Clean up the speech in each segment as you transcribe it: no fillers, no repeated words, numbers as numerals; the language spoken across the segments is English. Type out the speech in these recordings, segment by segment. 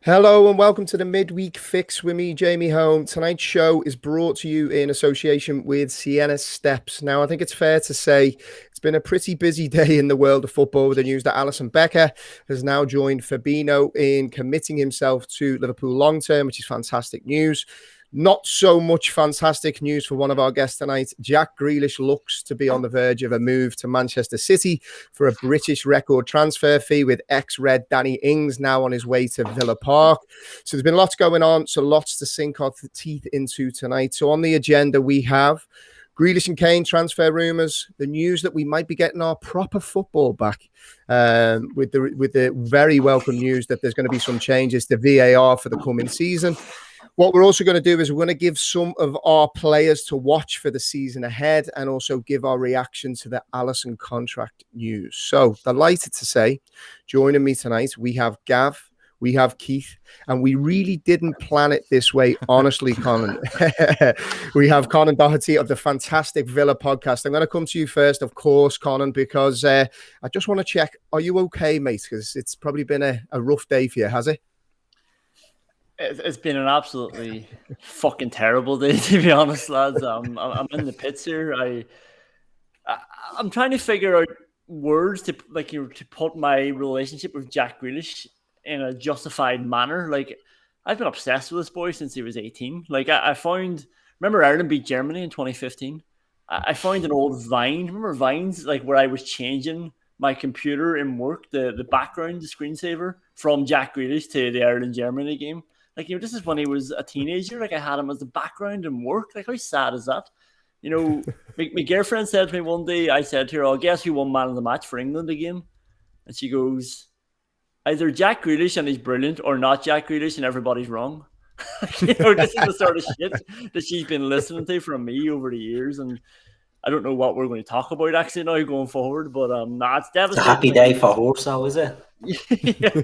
Hello and welcome to the Midweek Fix with me, Jamie Home. Tonight's show is brought to you in association with Sienna Steps. Now, I think it's fair to say it's been a pretty busy day in the world of football with the news that Alisson Becker has now joined Fabinho in committing himself to Liverpool long-term, which is fantastic news. Not so much fantastic news for one of our guests tonight. Jack Grealish looks to be on the verge of a move to Manchester City for a British record transfer fee, with ex-Red Danny Ings now on his way to Villa Park. So there's been lots going on, so lots to sink our teeth into tonight. So on the agenda we have Grealish and Kane transfer rumours, the news that we might be getting our proper football back, with the very welcome news that there's going to be some changes to VAR for the coming season. What we're also going to do is we're going to give some of our players to watch for the season ahead and also give our reaction to the Alisson contract news. So delighted to say, joining me tonight, we have Gav, we have Keith, and we really didn't plan it this way, honestly, Conan. We have Conan Doherty of the fantastic Villa podcast. I'm going to come to you first, of course, Conan, because I just want to check, are you okay, mate? Because it's probably been a rough day for you, has it? It's been an absolutely fucking terrible day, to be honest, lads. I'm in the pits here. I'm trying to figure out words to put my relationship with Jack Grealish in a justified manner. Like, I've been obsessed with this boy since he was 18. Like, I found, remember Ireland beat Germany in 2015? I found an old Vine. Remember Vines, like where I was changing my computer in work, the background, the screensaver from Jack Grealish to the Ireland-Germany game. Like, you know, this is when he was a teenager. Like, I had him as the background in work. Like, how sad is that? You know, my girlfriend said to me one day, I said to her, "Oh, guess who won man of the match for England again?" And she goes, "Either Jack Grealish and he's brilliant, or not Jack Grealish and everybody's wrong." You know, this is the sort of shit that she's been listening to from me over the years. And I don't know what we're going to talk about actually now going forward, but it's devastating. It's a happy day for horse, though, is it? Yeah,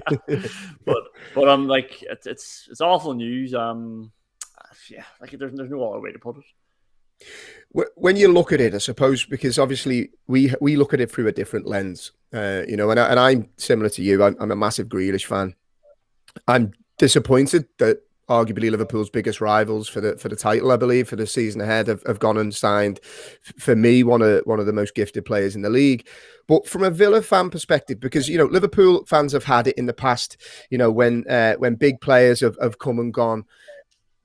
but I'm like, it's awful news. Yeah, like there's no other way to put it. When you look at it, I suppose, because obviously we look at it through a different lens, you know, and I'm similar to you. I'm a massive Grealish fan. I'm disappointed that arguably Liverpool's biggest rivals for the title, I believe, for the season ahead have gone and signed, for me, one of the most gifted players in the league. But from a Villa fan perspective, because, you know, Liverpool fans have had it in the past, you know, when big players have come and gone.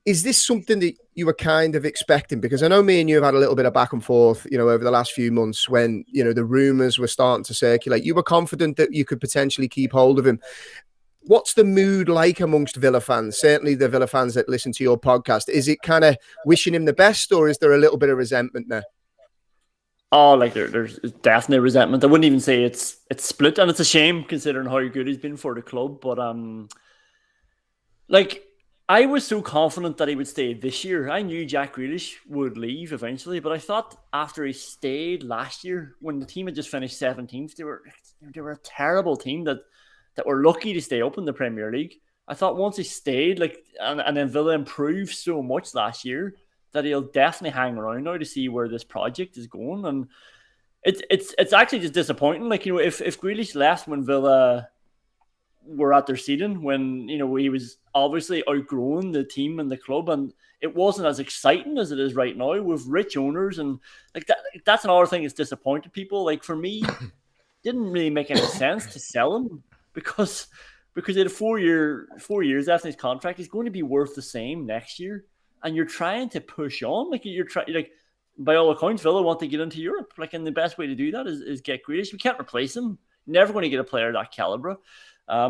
Is this something that you were kind of expecting? Because I know me and you have had a little bit of back and forth, you know, over the last few months when, you know, the rumours were starting to circulate. You were confident that you could potentially keep hold of him. What's the mood like amongst Villa fans? Certainly the Villa fans that listen to your podcast. Is it kind of wishing him the best, or is there a little bit of resentment there? Oh, like there's definitely resentment. I wouldn't even say it's split, and it's a shame considering how good he's been for the club. But like, I was so confident that he would stay this year. I knew Jack Grealish would leave eventually, but I thought after he stayed last year, when the team had just finished 17th, they were a terrible team that were lucky to stay up in the Premier League. I thought once he stayed, like, and then Villa improved so much last year that he'll definitely hang around now to see where this project is going. And it's actually just disappointing. Like, you know, if Grealish left when Villa were at their seeding, when, you know, he was obviously outgrowing the team and the club, and it wasn't as exciting as it is right now with rich owners, and like that's another thing that's disappointed people. Like, for me, it didn't really make any sense to sell him. Because he had 4 years after his contract, he's going to be worth the same next year, and you're trying to push on. Like, you're trying, like, by all accounts, Villa want to get into Europe. Like, and the best way to do that is get Grealish. We can't replace him. Never going to get a player of that caliber.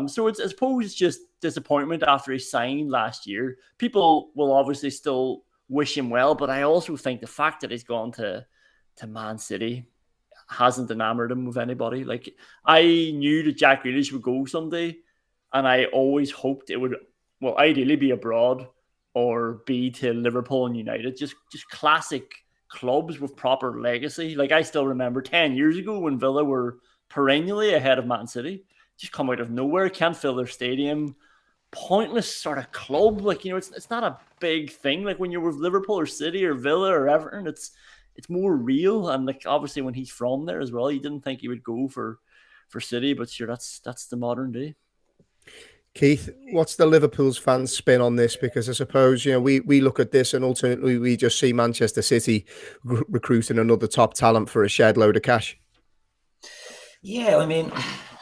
So I suppose it's just disappointment after he signed last year. People will obviously still wish him well, but I also think the fact that he's gone to Man City hasn't enamored him with anybody. Like, I knew that Jack Grealish would go someday, and I always hoped it would, well, ideally be abroad or be to Liverpool and United. Just classic clubs with proper legacy. Like, I still remember 10 years ago when Villa were perennially ahead of Man City, just come out of nowhere, can't fill their stadium, pointless sort of club. Like, it's not a big thing. Like when you're with Liverpool or City or Villa or Everton, it's more real. And like, obviously when he's from there as well, you didn't think he would go for City, but sure, that's the modern day. Keith, what's the Liverpool's fans' spin on this? Because I suppose, we look at this and ultimately we just see Manchester City recruiting another top talent for a shed load of cash. Yeah, I mean,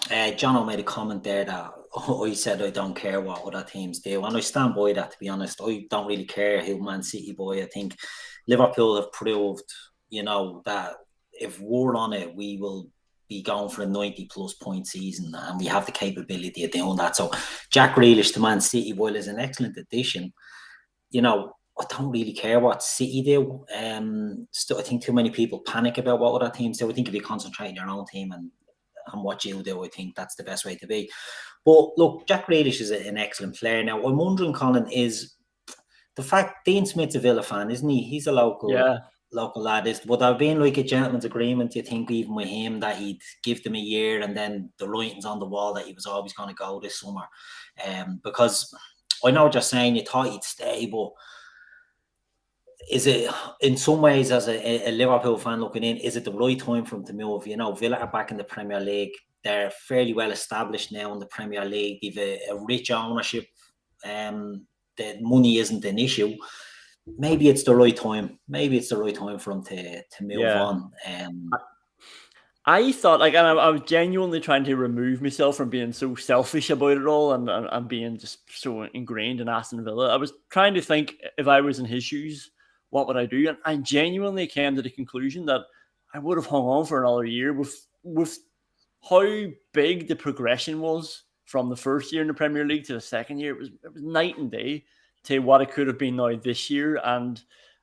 Jono made a comment there that I said I don't care what other teams do. And I stand by that, to be honest. I don't really care who Man City buy. I think Liverpool have proved, that if we're on it, we will be going for a 90-plus point season, and we have the capability of doing that. So Jack Grealish to Man City, while is an excellent addition, I don't really care what City do. I think too many people panic about what other teams do. I think if you concentrate on your own team and what you do, I think that's the best way to be. But look, Jack Grealish is an excellent player. Now, I'm wondering, Conan, is the fact Dean Smith's a Villa fan, isn't he? He's a local lad. Would there have been like a gentleman's agreement, you think, even with him, that he'd give them a year and then the writing's on the wall that he was always going to go this summer? Because I know what you're saying, you thought he'd stay, but is it, in some ways, as a Liverpool fan looking in, is it the right time for him to move? Villa are back in the Premier League. They're fairly well established now in the Premier League. They've a rich ownership. The money isn't an issue. Maybe it's the right time. Maybe it's the right time for him to move on. I thought, like, and I was genuinely trying to remove myself from being so selfish about it all and being just so ingrained in Aston Villa. I was trying to think, if I was in his shoes, what would I do? And I genuinely came to the conclusion that I would have hung on for another year with how big the progression was from the first year in the Premier League to the second year. It was night and day to what it could have been now this year. And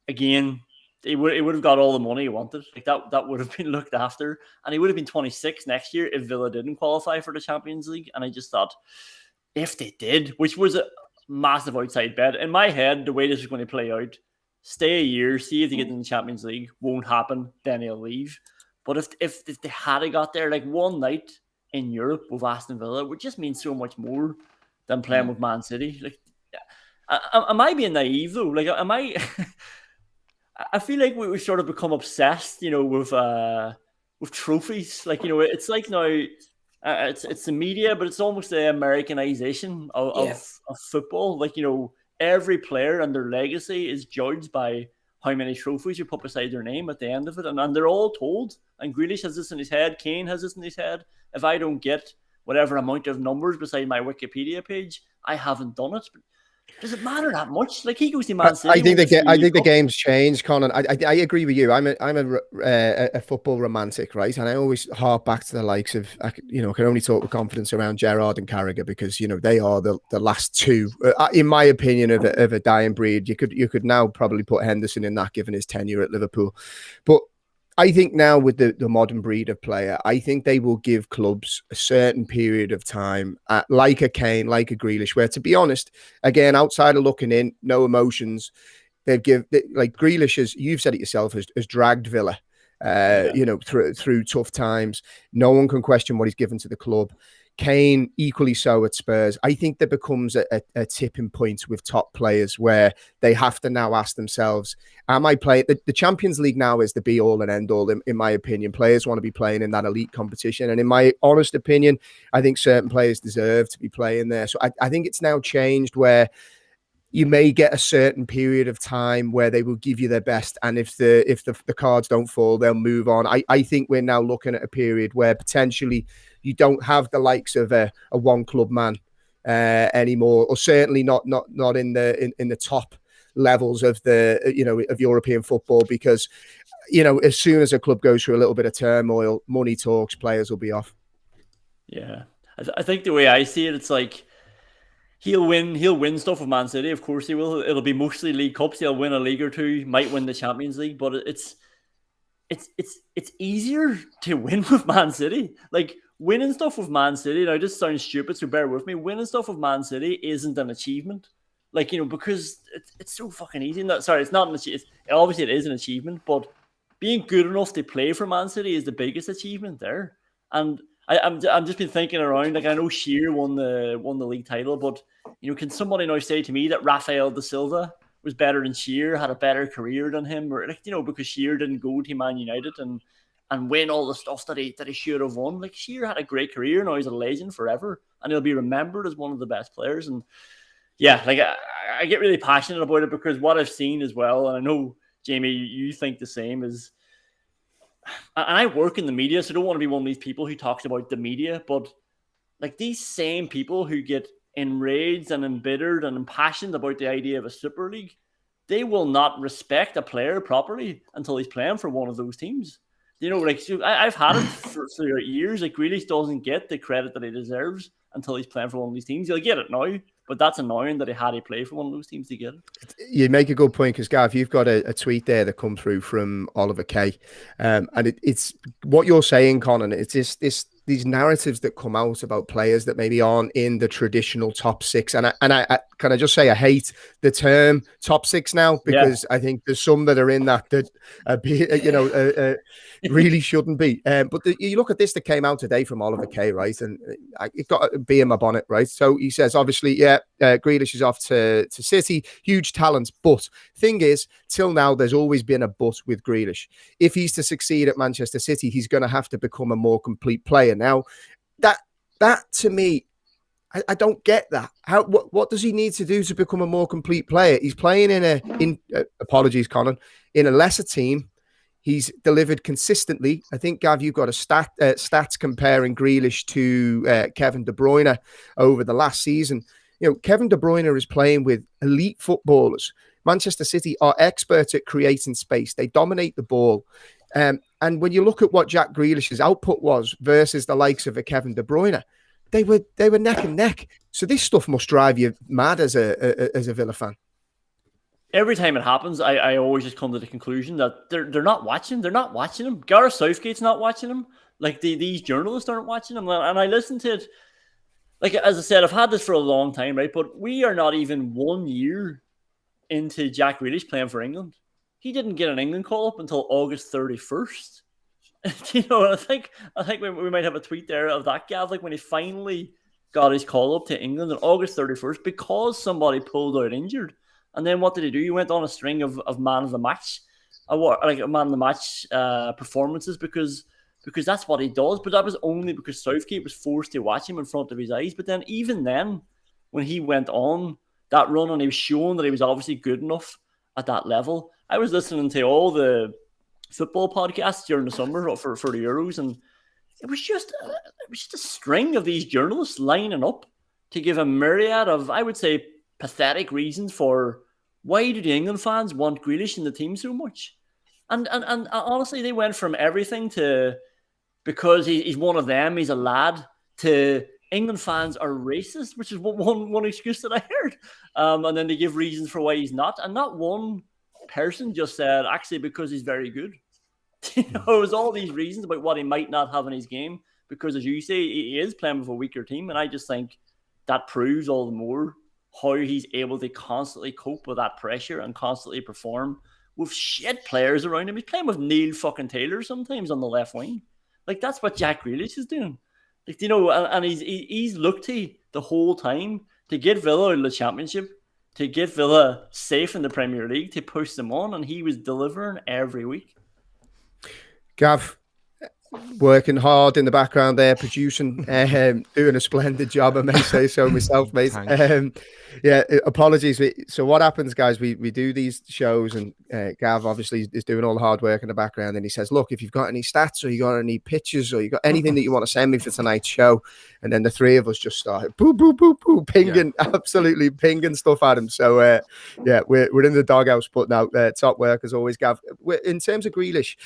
again, he would have got all the money he wanted. Like that would have been looked after. And he would have been 26 next year if Villa didn't qualify for the Champions League. And I just thought, if they did, which was a massive outside bet, in my head, the way this is going to play out, stay a year, see if they get in the Champions League, won't happen, then he'll leave. But if they had got there, like one night in Europe with Aston Villa would just mean so much more than playing with Man City. Like, am I being naive though? Like, am I? I feel like we sort of become obsessed, with trophies. Like, it's like now, it's the media, but it's almost the Americanization of football. Like, every player and their legacy is judged by how many trophies you put beside their name at the end of it. And they're all told. And Grealish has this in his head. Kane has this in his head. If I don't get whatever amount of numbers beside my Wikipedia page, I haven't done it. But does it matter that much? Like, he goes to Man City. I think the game's changed, Conan. I agree with you. I'm a football romantic, right? And I always hark back to the likes of, I can only talk with confidence around Gerrard and Carragher because they are the last two, in my opinion, of a dying breed. You could now probably put Henderson in that, given his tenure at Liverpool, but I think now with the modern breed of player, I think they will give clubs a certain period of time, like a Kane, like a Grealish, where, to be honest, again, outside of looking in, no emotions, like Grealish, as you've said it yourself, has dragged Villa, through tough times. No one can question what he's given to the club. Kane, equally so at Spurs. I think there becomes a tipping point with top players where they have to now ask themselves, am I playing? The Champions League now is the be-all and end-all, in my opinion. Players want to be playing in that elite competition. And in my honest opinion, I think certain players deserve to be playing there. So I think it's now changed where you may get a certain period of time where they will give you their best. And if the cards don't fall, they'll move on. I think we're now looking at a period where potentially you don't have the likes of a one club man anymore, or certainly not in the top levels of of European football, because as soon as a club goes through a little bit of turmoil, money talks, players will be off. Yeah, I think the way I see it, it's like he'll win stuff with Man City. Of course he will. It'll be mostly League Cups. He'll win a league or two, might win the Champions League, but it's easier to win with Man City. Like, winning stuff with Man City, now this sounds stupid, so bear with me. Winning stuff with Man City isn't an achievement. Like, because it's so fucking easy. Sorry, it's not an achievement. Obviously, it is an achievement, but being good enough to play for Man City is the biggest achievement there. And I'm just been thinking around. Like, I know Shearer won the league title, but can somebody now say to me that Rafael da Silva was better than Shearer, had a better career than him, or because Shearer didn't go to Man United and win all the stuff that he should have won. Like, Shearer had a great career, now he's a legend forever, and he'll be remembered as one of the best players. And yeah, like I get really passionate about it because what I've seen as well, and I know, Jamie, you think the same, is, and I work in the media, so I don't want to be one of these people who talks about the media, but like these same people who get enraged and embittered and impassioned about the idea of a Super League, they will not respect a player properly until he's playing for one of those teams. I've had it for years. Like, Grealish doesn't get the credit that he deserves until he's playing for one of these teams. He'll get it now, but that's annoying that he had to play for one of those teams to get it. You make a good point, because Gav, you've got a tweet there that come through from Oliver K, and it's what you're saying, Conan. It's these narratives that come out about players that maybe aren't in the traditional top six, and I can I just say I hate the term top six now, because I think there's some that are in that really shouldn't be. But you look at this that came out today from Oliver K, right? And it got a bee in my bonnet, right? So he says, obviously, Grealish is off to City, huge talent, but thing is, till now, there's always been a but with Grealish. If he's to succeed at Manchester City, he's going to have to become a more complete player. Now, that to me, I don't get that. What does he need to do to become a more complete player? He's playing in apologies, Conan, in a lesser team. He's delivered consistently. I think, Gav, you've got a stats comparing Grealish to Kevin De Bruyne over the last season. Kevin De Bruyne is playing with elite footballers. Manchester City are experts at creating space. They dominate the ball. And when you look at what Jack Grealish's output was versus the likes of a Kevin De Bruyne, they were neck and neck. So this stuff must drive you mad as a Villa fan. Every time it happens, I always just come to the conclusion that they're not watching. They're not watching him. Gareth Southgate's not watching him. Like, these journalists aren't watching him. And I listen to it. Like, as I said, I've had this for a long time, right? But we are not even 1 year into Jack Grealish playing for England. He didn't get an England call up until August 31st. And I think we might have a tweet there of that, Gav, like when he finally got his call up to England on August 31st because somebody pulled out injured. And then what did he do? He went on a string of man of the match, performances because that's what he does. But that was only because Southgate was forced to watch him in front of his eyes. But then even then, when he went on that run and he was showing that he was obviously good enough at that level, I was listening to all the football podcasts during the summer for the Euros, and it was just a string of these journalists lining up to give a myriad of, I would say, pathetic reasons for why do the England fans want Grealish in the team so much. And honestly, they went from everything to because he's one of them, he's a lad, to England fans are racist, which is one excuse that I heard. And then they give reasons for why he's not. And not one person just said, actually, because he's very good. It was all these reasons about what he might not have in his game. Because, as you say, he is playing with a weaker team. And I just think that proves all the more how he's able to constantly cope with that pressure and constantly perform with shit players around him. He's playing with Neil fucking Taylor sometimes on the left wing. Like, that's what Jack Grealish is doing. Like, and he's looked to the whole time to get Villa out of the Championship, to get Villa safe in the Premier League, to push them on, and he was delivering every week. Gav, working hard in the background there, producing, doing a splendid job, I may say so myself, mate. Apologies. So what happens, guys, we do these shows, and Gav obviously is doing all the hard work in the background, and he says, look, if you've got any stats or you got any pictures or you got anything that you want to send me for tonight's show, and then the three of us just started pinging, absolutely pinging stuff at him. So we're in the doghouse, but now top work as always, Gav. In terms of Grealish,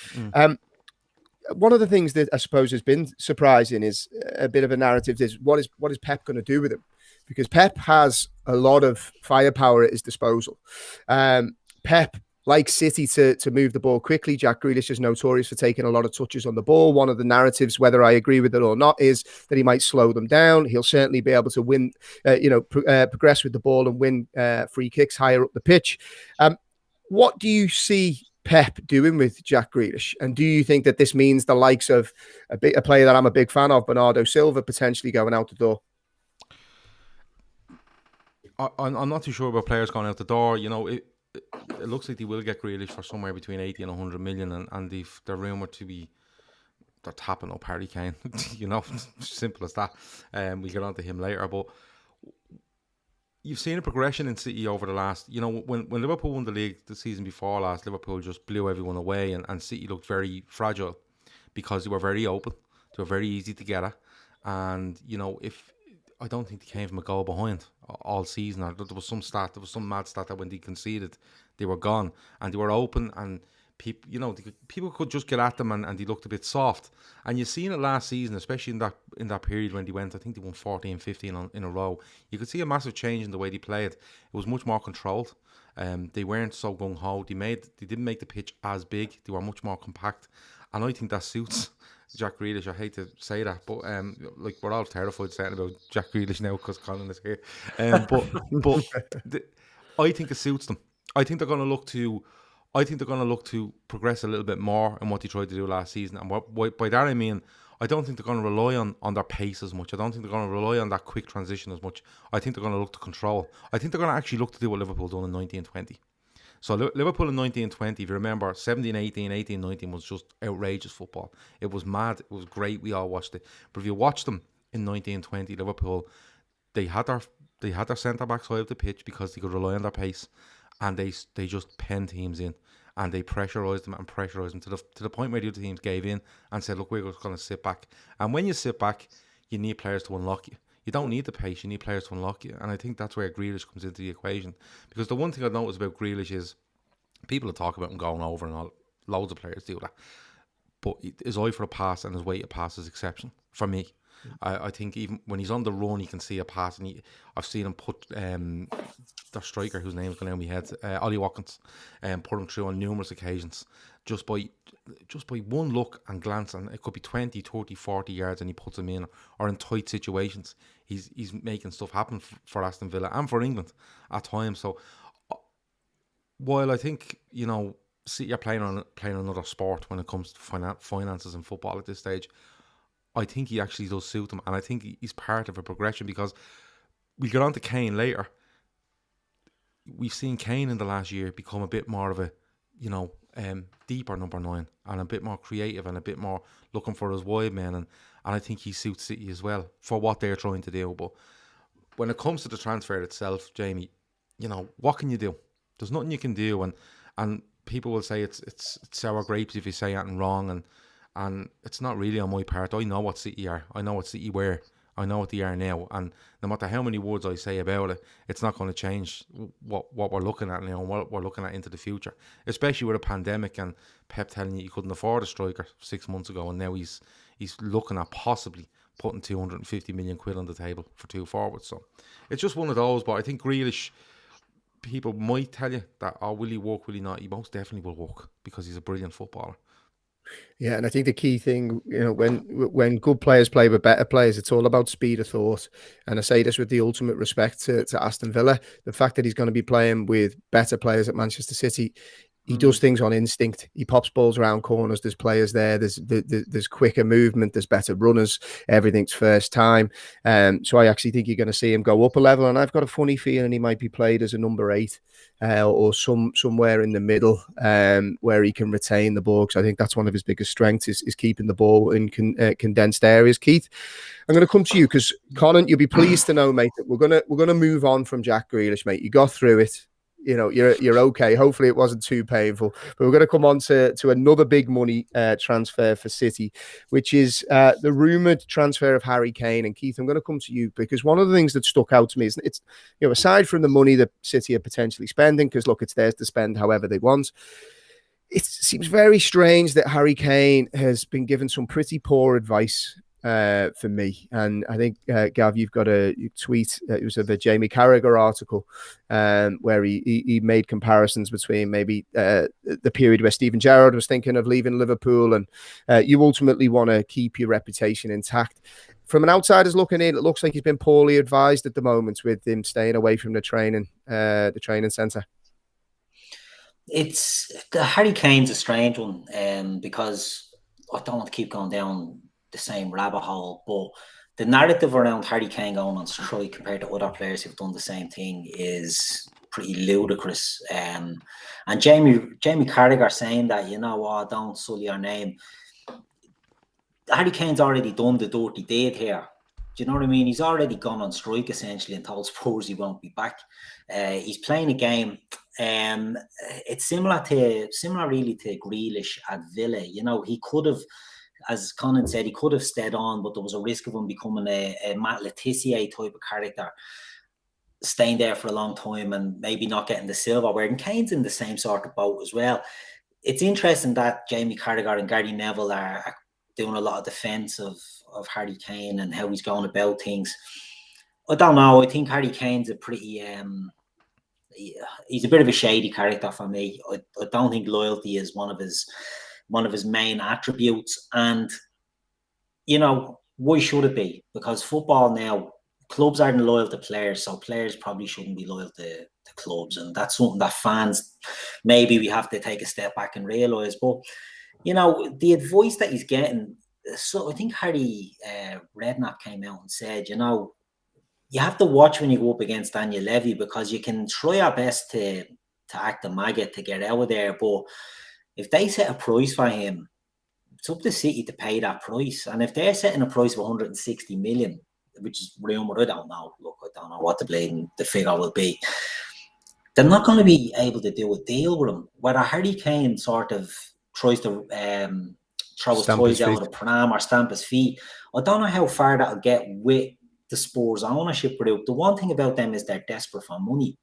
one of the things that I suppose has been surprising is a bit of a narrative is what is Pep going to do with him? Because Pep has a lot of firepower at his disposal. Pep like City to move the ball quickly. Jack Grealish is notorious for taking a lot of touches on the ball. One of the narratives, whether I agree with it or not, is that he might slow them down. He'll certainly be able to win, progress with the ball and win free kicks higher up the pitch. What do you see Pep doing with Jack Grealish? And do you think that this means the likes of a player that I'm a big fan of, Bernardo Silva, potentially going out the door? I'm not too sure about players going out the door. It looks like they will get Grealish for somewhere between 80 and 100 million, and they're rumoured to be, they're tapping up Harry Kane. Simple as that. We'll get on to him later, but you've seen a progression in City over the last, when Liverpool won the league the season before last, Liverpool just blew everyone away, and City looked very fragile because they were very open, they were very easy to get at, and I don't think they came from a goal behind all season. Or there was some mad stat that when they conceded, they were gone, and they were open, and people could just get at them, and they looked a bit soft. And you've seen it last season, especially in that period when they went, I think they won 14, 15 in a row. You could see a massive change in the way they played. It was much more controlled. They weren't so gung-ho. They didn't make the pitch as big. They were much more compact, and I think that suits Jack Grealish. I hate to say that, but we're all terrified saying about Jack Grealish now because Conan is here. I think it suits them. I think they're going to look to progress a little bit more in what they tried to do last season. And by that I mean, I don't think they're going to rely on their pace as much. I don't think they're going to rely on that quick transition as much. I think they're going to look to control. I think they're going to actually look to do what Liverpool done in 1920. So Liverpool in 1920, if you remember, 17-18, 18-19 was just outrageous football. It was mad. It was great. We all watched it. But if you watch them in 1920, Liverpool, they had their centre-backs high up the pitch because they could rely on their pace, and they just penned teams in, and they pressurised them to the point where the other teams gave in and said, look, we're just going to sit back. And when you sit back, you need players to unlock you. You don't need the pace, you need players to unlock you. And I think that's where Grealish comes into the equation. Because the one thing I've noticed about Grealish is people talk about him going over, and all, loads of players do that. But his eye for a pass and his way to pass is exceptional for me. I think even when he's on the run, he can see a pass. And I've seen him put their striker, whose name is going out of my head, Ollie Watkins, put him through on numerous occasions just by one look and glance, and it could be 20, 30, 40 yards, and he puts them in, or in tight situations. He's making stuff happen for Aston Villa and for England at times. So while I think, City are playing another sport when it comes to finances in football at this stage, I think he actually does suit them, and I think he's part of a progression, because we'll get on to Kane later. We've seen Kane in the last year become a bit more of a, deeper number 9, and a bit more creative, and a bit more looking for his wide men, and I think he suits City as well for what they're trying to do. But when it comes to the transfer itself, Jamie, what can you do? There's nothing you can do, and people will say it's sour grapes if you say anything wrong, and it's not really on my part. I know what City are. I know what City were. I know what they are now. And no matter how many words I say about it, it's not going to change what we're looking at now and what we're looking at into the future. Especially with a pandemic and Pep telling you couldn't afford a striker 6 months ago, and now he's looking at possibly putting 250 million quid on the table for 2 forwards. So it's just one of those. But I think Grealish, people might tell you that, will he work, will he not? He most definitely will work, because he's a brilliant footballer. Yeah, and I think the key thing, when good players play with better players, it's all about speed of thought. And I say this with the ultimate respect to Aston Villa. The fact that he's going to be playing with better players at Manchester City, he does things on instinct. He pops balls around corners. There's players there. There's quicker movement. There's better runners. Everything's first time. So I actually think you're going to see him go up a level. And I've got a funny feeling he might be played as a number 8 or somewhere in the middle where he can retain the ball. Because I think that's one of his biggest strengths is keeping the ball in condensed areas. Keith, I'm going to come to you because Conan, you'll be pleased to know, mate, that we're gonna move on from Jack Grealish, mate. You got through it. You're okay. Hopefully it wasn't too painful. But we're going to come on to another big money transfer for City, which is the rumoured transfer of Harry Kane. And Keith, I'm going to come to you because one of the things that stuck out to me is it's aside from the money that City are potentially spending, because look, it's theirs to spend however they want. It seems very strange that Harry Kane has been given some pretty poor advice for me. And I think, Gav, you've got a tweet. It was of a Jamie Carragher article where he made comparisons between maybe the period where Steven Gerrard was thinking of leaving Liverpool, and you ultimately want to keep your reputation intact. From an outsider's looking in, it looks like he's been poorly advised at the moment with him staying away from the training centre. It's Harry Kane's a strange one, because I don't want to keep going down the same rabbit hole, but the narrative around Harry Kane going on strike compared to other players who've done the same thing is pretty ludicrous. And Jamie Carragher saying that, you know what, don't sully your name. Harry Kane's already done the dirty deed here. Do you know what I mean? He's already gone on strike essentially and told Spurs he won't be back. He's playing a game. It's similar really to Grealish at Villa. You know, he could have, as Conan said, he could have stayed on, but there was a risk of him becoming a Matt Letizia type of character, staying there for a long time and maybe not getting the silverware. And Kane's in the same sort of boat as well. It's interesting that Jamie Carragher and Gary Neville are doing a lot of defence of Harry Kane and how he's going about things. I don't know. I think Harry Kane's a pretty... he's a bit of a shady character for me. I don't think loyalty is one of his main attributes. And, you know, why should it be? Because football now, clubs aren't loyal to players, so players probably shouldn't be loyal to clubs. And that's something that fans, maybe we have to take a step back and realise. But, you know, the advice that he's getting, so I think Harry Redknapp came out and said, you know, you have to watch when you go up against Daniel Levy, because you can try our best to act a maggot to get out of there. But if they set a price for him, it's up to City to pay that price. And if they're setting a price of 160 million, which is rumoured, I don't know. Look, I don't know what the figure will be. They're not going to be able to do a deal with him. Whether Harry Kane sort of tries to throw his toys out of the pram or stamp his feet, I don't know how far that'll get with the Spurs ownership group. The one thing about them is they're desperate for money.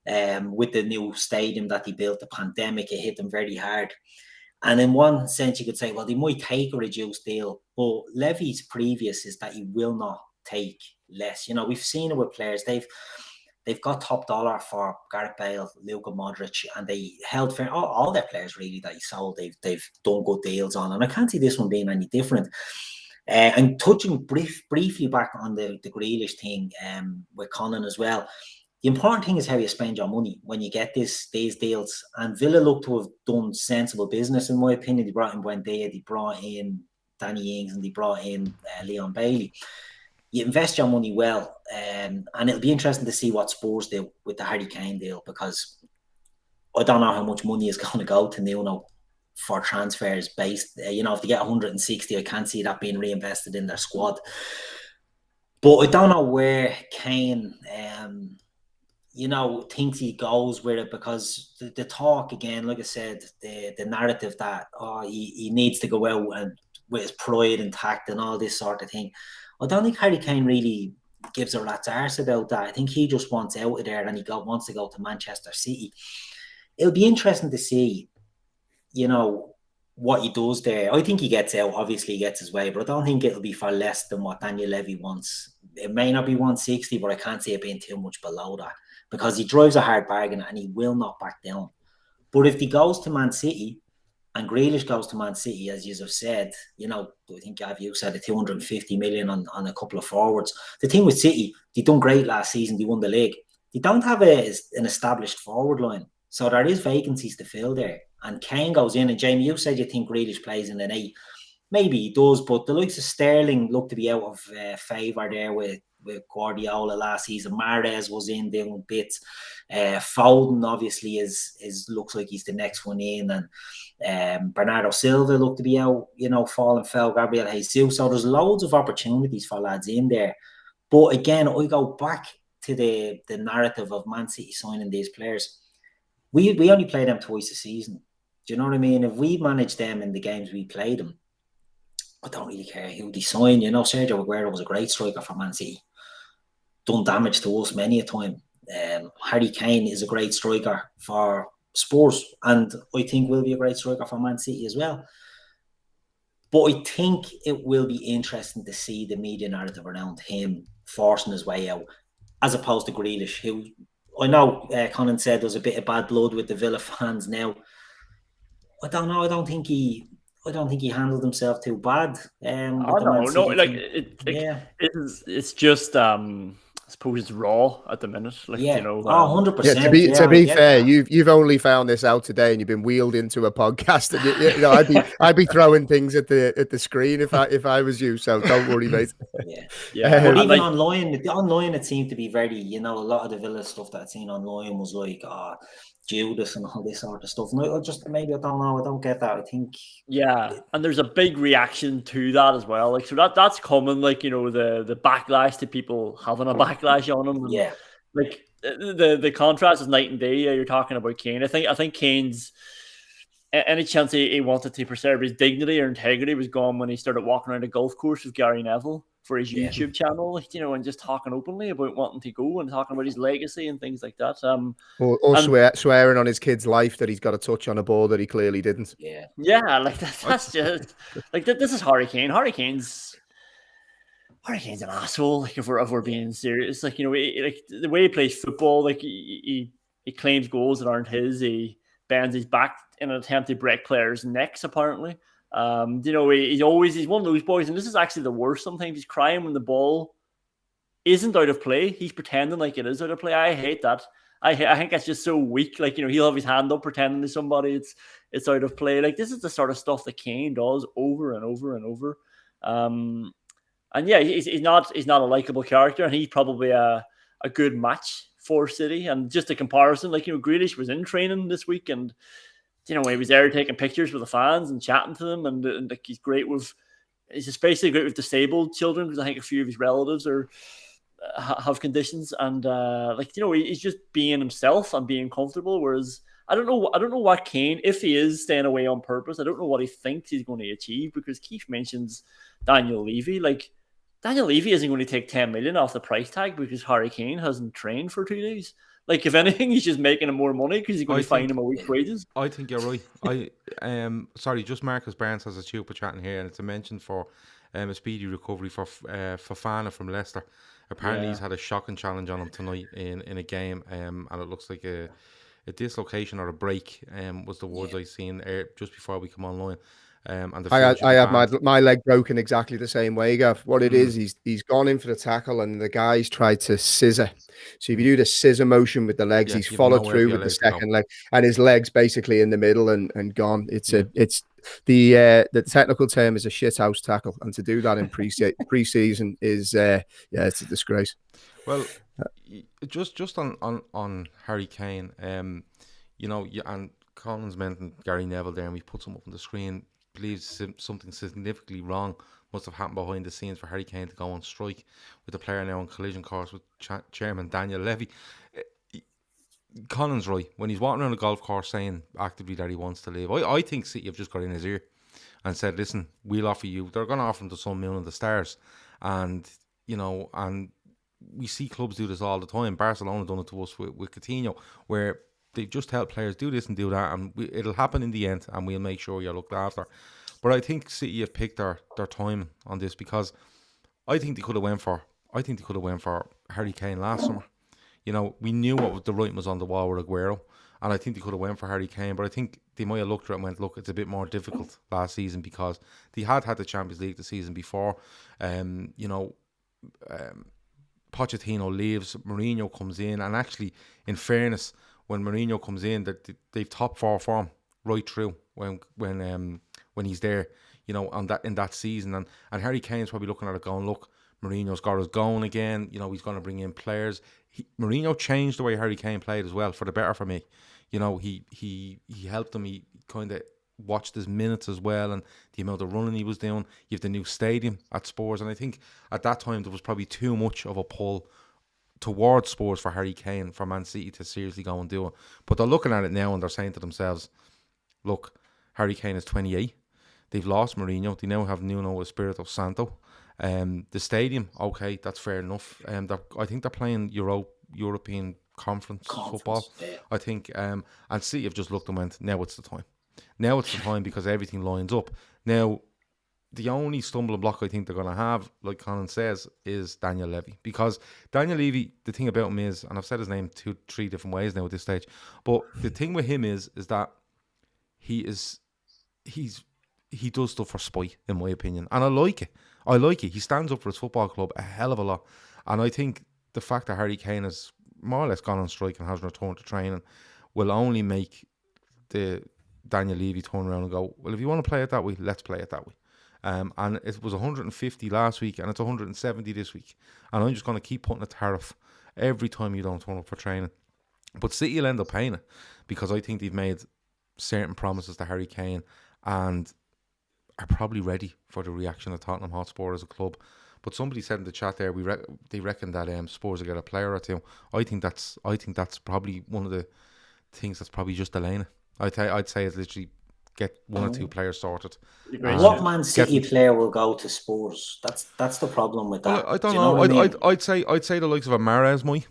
With the new stadium that they built, the pandemic, it hit them very hard. And in one sense, you could say, well, they might take a reduced deal, but Levy's previous is that he will not take less. You know, we've seen it with players. They've got top dollar for Gareth Bale, Luka Modric, and they held for all their players really that he sold. They've done good deals on, and I can't see this one being any different. And touching briefly back on the Grealish thing with Conan as well, the important thing is how you spend your money when you get these deals. And Villa look to have done sensible business, in my opinion. They brought in Buendia, they brought in Danny Ings, and they brought in Leon Bailey. You invest your money well, and it'll be interesting to see what Spurs do with the Harry Kane deal, because I don't know how much money is going to go to Nuno for transfers based. You know, if they get 160, I can't see that being reinvested in their squad. But I don't know where Kane, you know, thinks he goes with it, because the talk, again, like I said, the narrative that he needs to go out and with his pride intact and all this sort of thing. I don't think Harry Kane really gives a rat's arse about that. I think he just wants out of there and he wants to go to Manchester City. It'll be interesting to see, you know, what he does there. I think he gets out. Obviously, he gets his way, but I don't think it'll be for less than what Daniel Levy wants. It may not be 160, but I can't see it being too much below that, because he drives a hard bargain and he will not back down. But if he goes to Man City, and Grealish goes to Man City, as you have said, you know, I think you said the 250 million on a couple of forwards. The thing with City, they done great last season. They won the league. They don't have an established forward line. So there is vacancies to fill there. And Kane goes in, and Jamie, you said you think Grealish plays in an 8. Maybe he does, but the likes of Sterling look to be out of favour there with Guardiola last season. Mahrez was in doing bits. Foden obviously looks like he's the next one in, and Bernardo Silva looked to be out, you know, falling foul. Gabriel Jesus. So there's loads of opportunities for lads in there. But again, I go back to the narrative of Man City signing these players. We only play them twice a season. Do you know what I mean? If we manage them in the games we play them, I don't really care who they sign. You know, Sergio Aguero was a great striker for Man City. Done damage to us many a time. Harry Kane is a great striker for Spurs, and I think will be a great striker for Man City as well. But I think it will be interesting to see the media narrative around him forcing his way out, as opposed to Grealish, who I know Conan said there's a bit of bad blood with the Villa fans now. I don't know. I don't think he handled himself too bad. Oh With the Man no, City like team. it, it's just I suppose it's raw at the minute. Like Yeah. you know, 100%. To be I get fair, that. you've only found this out today, and you've been wheeled into a podcast. And you know, I'd be throwing things at the screen if I was you. So don't worry, mate. yeah. But And even like, online, it seemed to be very, a lot of the Villa stuff that I'd seen online was like, Judas and all this sort of stuff. And I don't know. I don't get that. I think. yeah, and there's a big reaction to that as well. Like, so that's common. Like, you know, the backlash to people having a backlash on them. And, Yeah. like the contrast is night and day. You're talking about Kane. I think Kane's any chance he wanted to preserve his dignity or integrity was gone when he started walking around a golf course with Gary Neville for his YouTube channel, like, you know, and just talking openly about wanting to go and talking about his legacy and things like that. Or swearing on his kid's life that he's got a touch on a ball that he clearly didn't. Yeah, like that's just like this is Harry Kane. Harry Kane's an asshole. Like if we're being serious, like, you know, like the way he plays football, like he claims goals that aren't his. He bends his back in an attempt to break players' necks. Apparently, you know, he's one of those boys, and this is actually the worst. Sometimes he's crying when the ball isn't out of play. He's pretending like it is out of play. I hate that. I think that's just so weak. Like, you know, he'll have his hand up pretending to somebody it's out of play. Like, this is the sort of stuff that Kane does over and over and over. And yeah, he's not a likable character, and he's probably a good match for City. And just a comparison, like, you know, Grealish was in training this week, and, you know, he was there taking pictures with the fans and chatting to them, and like, he's especially great with disabled children, because I think a few of his relatives have conditions, and like, you know, he's just being himself and being comfortable. Whereas I don't know what Kane, if he is staying away on purpose, I don't know what he thinks he's going to achieve, because Keith mentions Daniel Levy. Like, Daniel Levy isn't going to take 10 million off the price tag because Harry Kane hasn't trained for 2 days. Like, if anything, he's just making him more money because he's going to fine him a week's wages. I think you're right. Sorry, just Marcus Barnes has a super chat in here, and it's a mention for a speedy recovery for Fofana from Leicester. Apparently, he's had a shocking challenge on him tonight in a game, and it looks like a dislocation or a break. Was the words I seen just before we come online. And I had my leg broken exactly the same way, Gav. What it is, he's gone in for the tackle, and the guy's tried to scissor. So if you do the scissor motion with the legs, he's followed through with the second leg, and his leg's basically in the middle and gone. It's the technical term is a shithouse tackle, and to do that in pre-season is it's a disgrace. Well, just on Harry Kane, you know, and Conan's mentioned Gary Neville there, and we've put some up on the screen. Believes something significantly wrong must have happened behind the scenes for Harry Kane to go on strike, with the player now on collision course with Chairman Daniel Levy. Conan's right. When he's walking around a golf course saying actively that he wants to leave, I think City have just got in his ear and said, listen, we'll offer you. They're going to offer him the sun, moon and the stars. And, you know, and we see clubs do this all the time. Barcelona done it to us with Coutinho, where they just help players do this and do that, and it'll happen in the end, and we'll make sure you're looked after. But I think City have picked their time on this, because I think they could have went for Harry Kane last summer. You know, we knew what the writing was on the wall with Aguero, and I think they could have went for Harry Kane. But I think they might have looked at it and went, look, it's a bit more difficult last season, because they had the Champions League the season before. You know, Pochettino leaves, Mourinho comes in, and actually, in fairness, when Mourinho comes in, they've top 4 form right through when he's there, you know, in that season. And Harry Kane's probably looking at it going, look, Mourinho's got us going again. You know, he's going to bring in players. Mourinho changed the way Harry Kane played as well, for the better for me. You know, he helped him. He kind of watched his minutes as well, and the amount of running he was doing. You have the new stadium at Spurs, and I think at that time there was probably too much of a pull towards Spurs for Harry Kane, for Man City to seriously go and do it. But they're looking at it now and they're saying to themselves, look, Harry Kane is 28. They've lost Mourinho. They now have Nuno Espirito Santo. The stadium, okay, that's fair enough. I think they're playing European Conference football. Yeah. I think, and City have just looked and went, now it's the time. Now it's the time, because everything lines up. Now, the only stumbling block I think they're going to have, like Conan says, is Daniel Levy. Because Daniel Levy, the thing about him is, and I've said his name 2-3 different ways now at this stage, but the thing with him is that he does stuff for spite, in my opinion. And I like it. He stands up for his football club a hell of a lot. And I think the fact that Harry Kane has more or less gone on strike and has returned to training will only make the Daniel Levy turn around and go, well, if you want to play it that way, let's play it that way. And it was 150 last week and it's 170 this week. And I'm just going to keep putting a tariff every time you don't turn up for training. But City will end up paying it because I think they've made certain promises to Harry Kane and are probably ready for the reaction of Tottenham Hotspur as a club. But somebody said in the chat there, they reckon that Spurs will get a player or two. I think that's probably one of the things that's probably just delaying it. I'd say it's literally get one or two players sorted. What Man City player will go to Spurs? That's the problem with that. I don't know. I'd say the likes of a Mahrez might.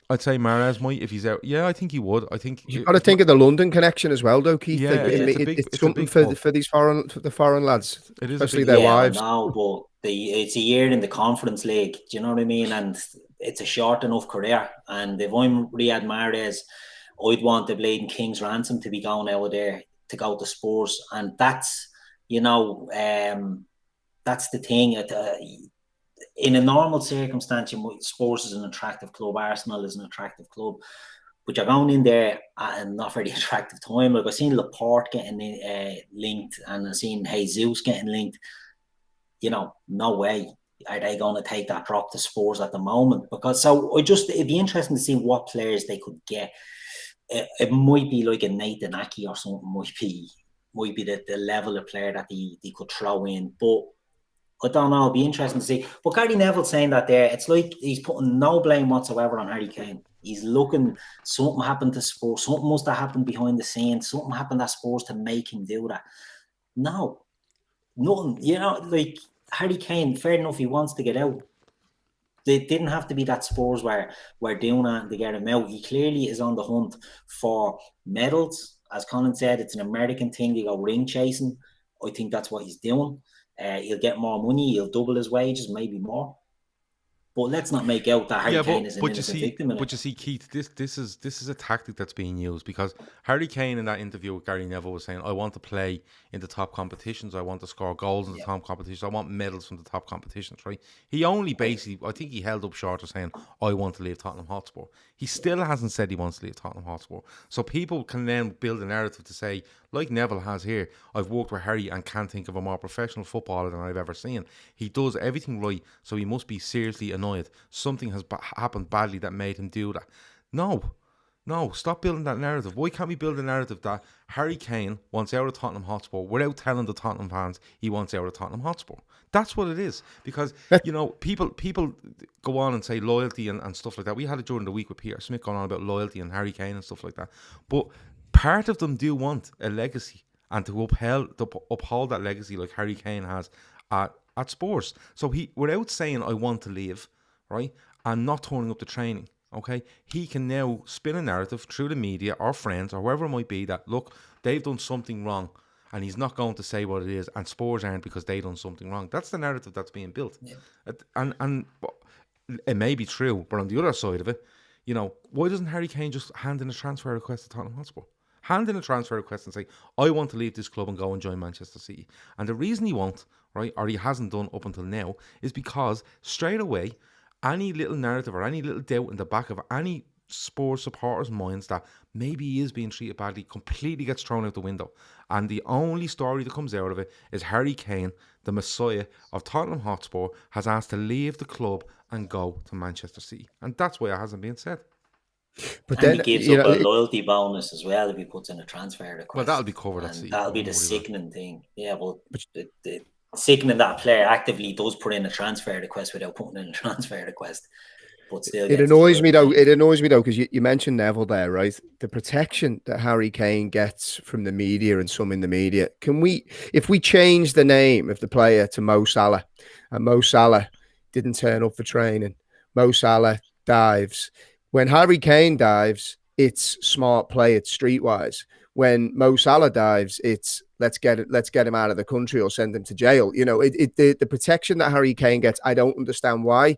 I'd say Mahrez might if he's out. Yeah, I think he would. I think you've got to think of the London connection as well, though, Keith. Yeah, it's something for these foreign lads, it is especially their wives. No, but it's a year in the Conference League. Do you know what I mean? And it's a short enough career. And if I'm Riyad Mahrez, I'd want the bleeding King's ransom to be going out there to go to Spurs, and that's that's the thing. In a normal circumstance, Spurs is an attractive club, Arsenal is an attractive club, but you're going in there at a not very attractive time. Like I've seen Laporte getting linked, and I've seen Jesus getting linked. No way are they going to take that drop to Spurs at the moment. It'd be interesting to see what players they could get. It might be like a Nathan Aki or something. Might be the level of player that they could throw in, but I don't know. It'll be interesting to see. But Gary Neville's saying that there, it's like he's putting no blame whatsoever on Harry Kane. He's looking, something happened to Spurs, something must have happened behind the scenes, something happened at Spurs to make him do that. No, nothing. Like Harry Kane, fair enough, he wants to get out. It didn't have to be that Spurs were doing that to get him out. He clearly is on the hunt for medals. As Conan said, it's an American thing. They go ring chasing. I think that's what he's doing. He'll get more money. He'll double his wages, maybe more. But let's not make out that Harry Kane is an innocent victim. But you see, Keith, this is a tactic that's being used because Harry Kane in that interview with Gary Neville was saying, I want to play in the top competitions. I want to score goals in the top competitions. I want medals from the top competitions, right? He only basically, I think he held up short of saying, I want to leave Tottenham Hotspur. He still hasn't said he wants to leave Tottenham Hotspur. So people can then build a narrative to say, like Neville has here, I've worked with Harry and can't think of a more professional footballer than I've ever seen. He does everything right, so he must be seriously annoyed. Something has happened badly that made him do that. No, stop building that narrative. Why can't we build a narrative that Harry Kane wants out of Tottenham Hotspur without telling the Tottenham fans he wants out of Tottenham Hotspur? That's what it is. Because, people go on and say loyalty and stuff like that. We had it during the week with Peter Smith going on about loyalty and Harry Kane and stuff like that. But part of them do want a legacy and to uphold that legacy like Harry Kane has at Spurs. So he, without saying I want to leave, right, and not turning up to training, okay, he can now spin a narrative through the media or friends or whoever it might be that, look, they've done something wrong and he's not going to say what it is and Spurs aren't because they've done something wrong. That's the narrative that's being built. Yeah. And it may be true, but on the other side of it, why doesn't Harry Kane just hand in a transfer request to Tottenham Hotspur? Hand in a transfer request and say, I want to leave this club and go and join Manchester City. And the reason he won't, right, or he hasn't done up until now, is because straight away, any little narrative or any little doubt in the back of any Spurs supporters' minds that maybe he is being treated badly completely gets thrown out the window. And the only story that comes out of it is Harry Kane, the messiah of Tottenham Hotspur, has asked to leave the club and go to Manchester City. And that's why it hasn't been said. But then he gives up a loyalty bonus as well if he puts in a transfer request. Well, that'll be covered. That'll be the sickening thing. Yeah, well, the sickening that player actively does put in a transfer request without putting in a transfer request. But still, it annoys me though. It annoys me though because you mentioned Neville there, right? The protection that Harry Kane gets from the media and some in the media. If we change the name of the player to Mo Salah, and Mo Salah didn't turn up for training, Mo Salah dives. When Harry Kane dives, it's smart play, it's streetwise. when Mo Salah dives, it's let's get him out of the country or send him to jail. You know, the protection that Harry Kane gets, I don't understand why.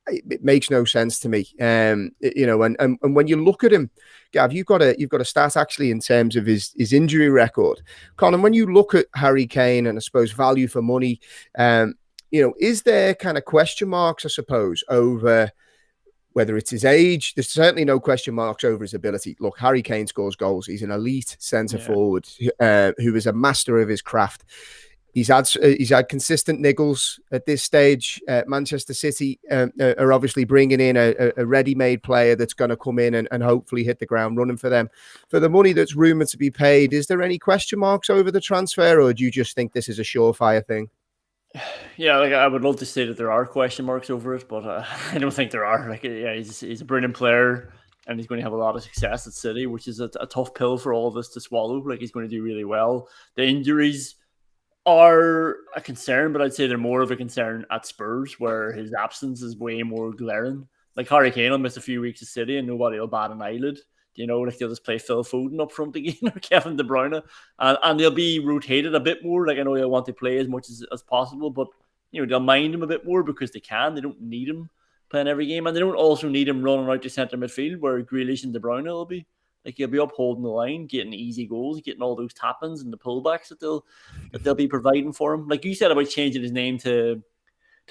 It makes no sense to me. You know, and when you look at him, Gav, you've got a stat actually in terms of his injury record. Conan, when you look at Harry Kane and I suppose value for money, you know, is there kind of question marks, I suppose, over whether it's his age? There's certainly no question marks over his ability. Look, Harry Kane scores goals. He's an elite centre forward who is a master of his craft. He's had consistent niggles at this stage. Manchester City are obviously bringing in a ready-made player that's going to come in and hopefully hit the ground running for them. For the money that's rumoured to be paid, is there any question marks over the transfer, or do you just think this is a surefire thing? Yeah, like I would love to say that there are question marks over it, but I don't think there are. Like, yeah, he's a brilliant player, and he's going to have a lot of success at City, which is a tough pill for all of us to swallow. Like, he's going to do really well. The injuries are a concern, but I'd say they're more of a concern at Spurs, where his absence is way more glaring. Like, Harry Kane will miss a few weeks at City, and nobody will bat an eyelid. You know, like they'll just play Phil Foden up front again or Kevin De Bruyne, and they'll be rotated a bit more. Like, I know they'll want to play as much as possible, but you know, they'll mind him a bit more because they can. They don't need him playing every game, and they don't also need him running out to centre midfield where Grealish and De Bruyne will be. Like, he'll be up holding the line, getting easy goals, getting all those tap-ins and the pullbacks that they'll be providing for him. Like you said about changing his name to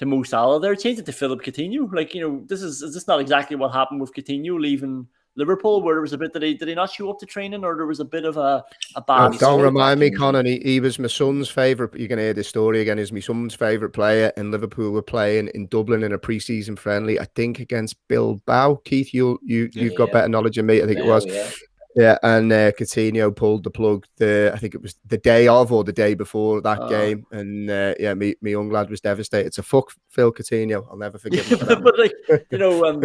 Mo Salah, they're changing it to Philip Coutinho. Like, you know, is this not exactly what happened with Coutinho leaving Liverpool, where there was a bit that did he not show up to training, or there was a bit of a bad. Don't remind me, Conan. He was my son's favourite. You can hear this story again. He's my son's favourite player, and Liverpool were playing in Dublin in a pre-season friendly, I think against Bilbao. Keith, you've got better knowledge than me. I think it was. Yeah, and Coutinho pulled the plug. I think it was the day of or the day before that game, and my young lad was devastated. So fuck Phil Coutinho. I'll never forgive him for that. But like, you know.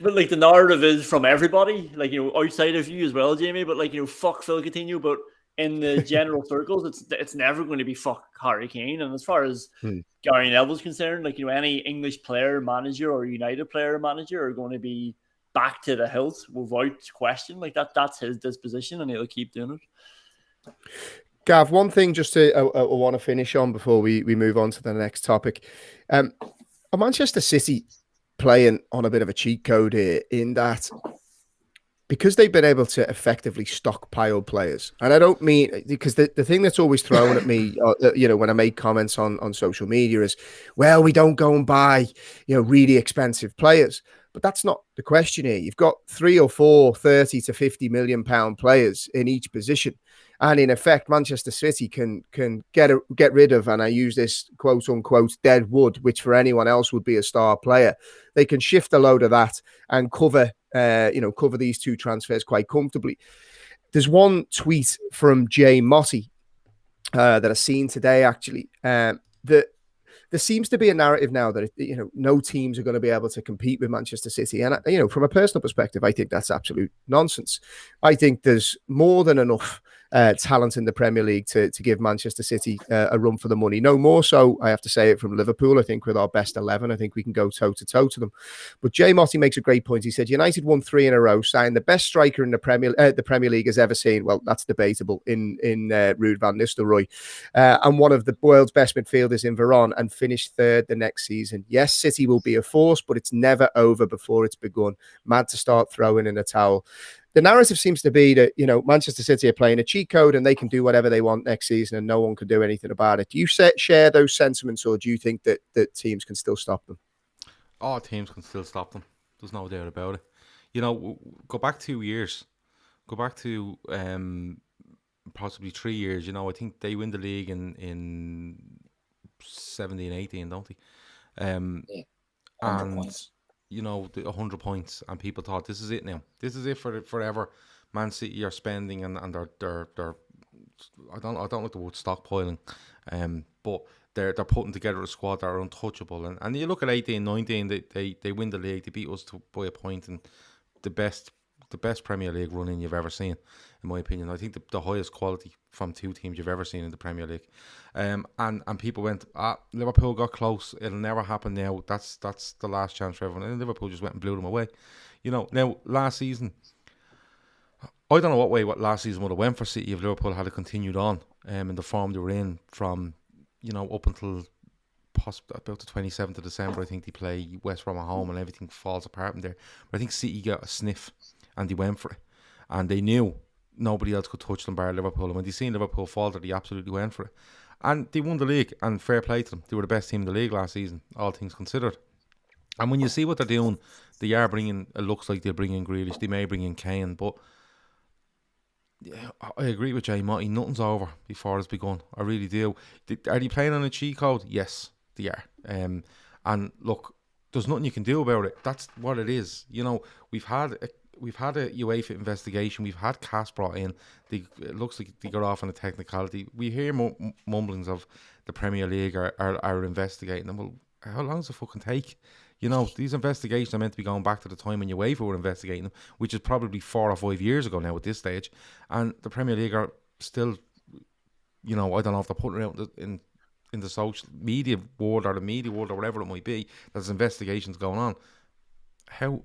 But like, the narrative is from everybody, like, you know, outside of you as well, Jamie. But like, you know, fuck Phil Coutinho. But in the general circles, it's never going to be fuck Harry Kane. And as far as Gary Neville's concerned, like, you know, any English player manager or United player manager are going to be back to the hilt without question. Like, that's his disposition, and he'll keep doing it. Gav, one thing just I want to finish on before we move on to the next topic. Manchester City playing on a bit of a cheat code here, in that because they've been able to effectively stockpile players, and I don't mean, because the thing that's always thrown at me, you know, when I make comments on social media is, well, we don't go and buy, you know, really expensive players. But that's not the question here. You've got 3 or 4 30 to 50 million pound players in each position. And in effect, Manchester City can get rid of, and I use this quote unquote dead wood, which for anyone else would be a star player. They can shift a load of that and cover these two transfers quite comfortably. There's one tweet from Jay Motti that I've seen today, actually, that there seems to be a narrative now that, you know, no teams are going to be able to compete with Manchester City. And, you know, from a personal perspective, I think that's absolute nonsense. I think there's more than enough talent in the Premier League to give Manchester City a run for the money. No more so, I have to say it, from Liverpool. I think with our best 11, I think we can go toe-to-toe to them. But Jay Motti makes a great point. He said, United won 3 in a row, signed the best striker in the Premier League has ever seen. Well, that's debatable in Ruud van Nistelrooy. And one of the world's best midfielders in Varane, and finished 3rd the next season. Yes, City will be a force, but it's never over before it's begun. Mad to start throwing in a towel. The narrative seems to be that, you know, Manchester City are playing a cheat code and they can do whatever they want next season and no one can do anything about it. Do you share those sentiments, or do you think that teams can still stop them? Oh, teams can still stop them. There's no doubt about it. You know, go back 2 years. Go back to possibly 3 years. You know, I think they win the league in 17-18, don't they? Yeah, 100 points. You know, 100 points, and people thought, this is it now. This is it for forever. Man City are spending, and they're I don't like the word stockpiling, but they're putting together a squad that are untouchable. And you look at 18-19, they win the league. They beat us by a point, and the best Premier League running you've ever seen, in my opinion. I think the highest quality from 2 teams you've ever seen in the Premier League. And people went, Liverpool got close. It'll never happen now. That's the last chance for everyone. And Liverpool just went and blew them away. You know, now last season, I don't know what last season would have went for City if Liverpool had continued on in the form they were in from, up until about the 27th of December. I think they play West Brom at home and everything falls apart in there. But I think City got a sniff and they went for it. And they knew nobody else could touch them bar Liverpool. And when they seen Liverpool falter, they absolutely went for it. And they won the league, and fair play to them. They were the best team in the league last season, all things considered. And when you see what they're doing, they are bringing, it looks like they'll bring in Grealish, they may bring in Kane, but yeah, I agree with Jay Motti, nothing's over before it's begun. I really do. Are they playing on a cheat code? Yes, they are. And look, there's nothing you can do about it. That's what it is. We've had a UEFA investigation. We've had CAS brought in. It looks like they got off on a technicality. We hear mumblings of the Premier League are investigating them. Well, how long does it fucking take? These investigations are meant to be going back to the time when UEFA were investigating them, which is probably 4 or 5 years ago now at this stage. And the Premier League are still, I don't know if they're putting it out in the social media world or the media world or whatever it might be, there's investigations going on. How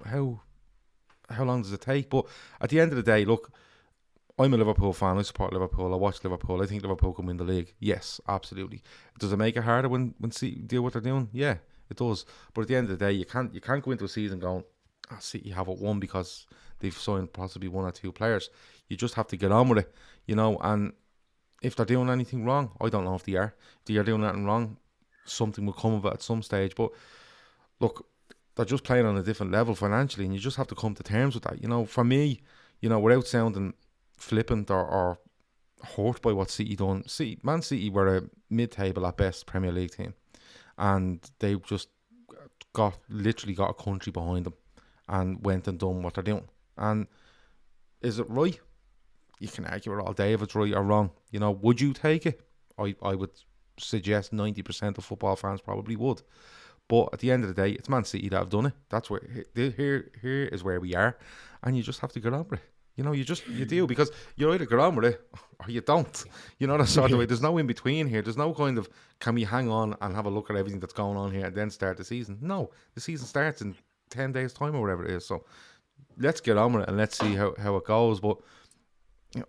long does it take? But at the end of the day, look, I'm a Liverpool fan. I support Liverpool. I watch Liverpool. I think Liverpool can win the league. Yes, absolutely. Does it make it harder when City do what they're doing? Yeah, it does. But at the end of the day, you can't go into a season going, City have it won because they've signed possibly 1 or 2 players. You just have to get on with it, and if they're doing anything wrong, I don't know if they are. If they are doing anything wrong, something will come of it at some stage. But look, they're just playing on a different level financially, and you just have to come to terms with that. For me, without sounding flippant or hurt by what City done, Man City were a mid-table at best Premier League team, and they just literally got a country behind them and went and done what they're doing. And is it right? You can argue it all day if it's right or wrong. Would you take it? I would suggest 90% of football fans probably would. But at the end of the day, it's Man City that have done it. That's where here is where we are, and you just have to get on with it. You do, because you either get on with it or you don't. That sort of way. There's no in between here. There's no kind of, can we hang on and have a look at everything that's going on here and then start the season? No, the season starts in 10 days' time or whatever it is. So let's get on with it and let's see how it goes. But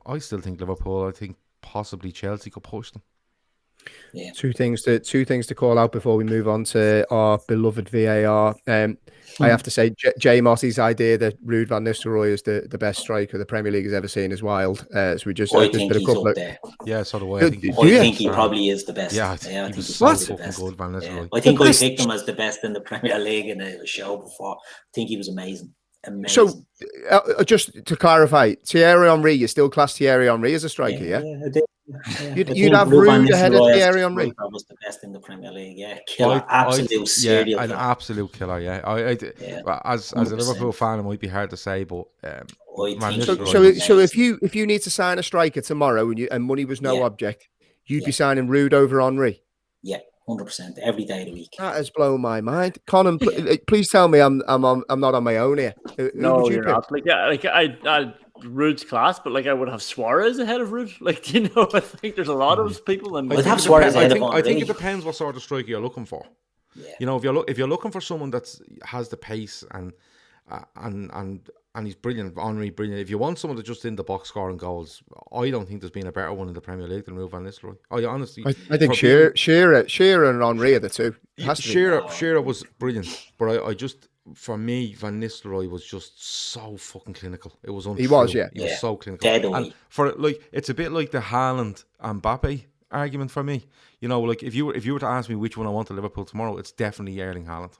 I still think Liverpool. I think possibly Chelsea could push them. Yeah. Two things to call out before we move on to our beloved VAR. I have to say, Jay Motti's idea that Ruud van Nistelrooy is the best striker the Premier League has ever seen is wild. So we just I think he's up there. Yeah, so do I. I think he probably is the best. Yeah, I think he's so so fucking good, Van Nistelrooy. I think I picked him as the best in the Premier League in a show before. I think he was amazing. So, just to clarify, Thierry Henry, you still class Thierry Henry as a striker, yeah? I did. You'd have Ruud ahead of Thierry Henry. That was the best in the Premier League. Yeah, killer, absolute serial an killer. Absolute killer. Yeah, as a Liverpool fan, it might be hard to say, but so if you need to sign a striker tomorrow and money was no object, you'd be signing Ruud over Henry. Yeah. 100% every day of the week. That has blown my mind. Conan, please tell me I'm not on my own here. No, you're not. I Ruud's class, but I would have Suarez ahead of Ruud. I think there's a lot of people. And I'd have Suarez ahead of Henry. I think it depends what sort of striker you're looking for. Yeah. If you're looking for someone that has the pace and he's brilliant, Henry brilliant. If you want someone that's just in the box scoring goals, I don't think there's been a better one in the Premier League than Ruud van Nistelrooy. I think Shearer and Henry are the two. Shearer was brilliant, but for me, Van Nistelrooy was just so fucking clinical. It was untrue. He was, yeah. He was so clinical. And it's a bit like the Haaland and Mbappe argument for me. If you were to ask me which one I want to Liverpool tomorrow, it's definitely Erling Haaland,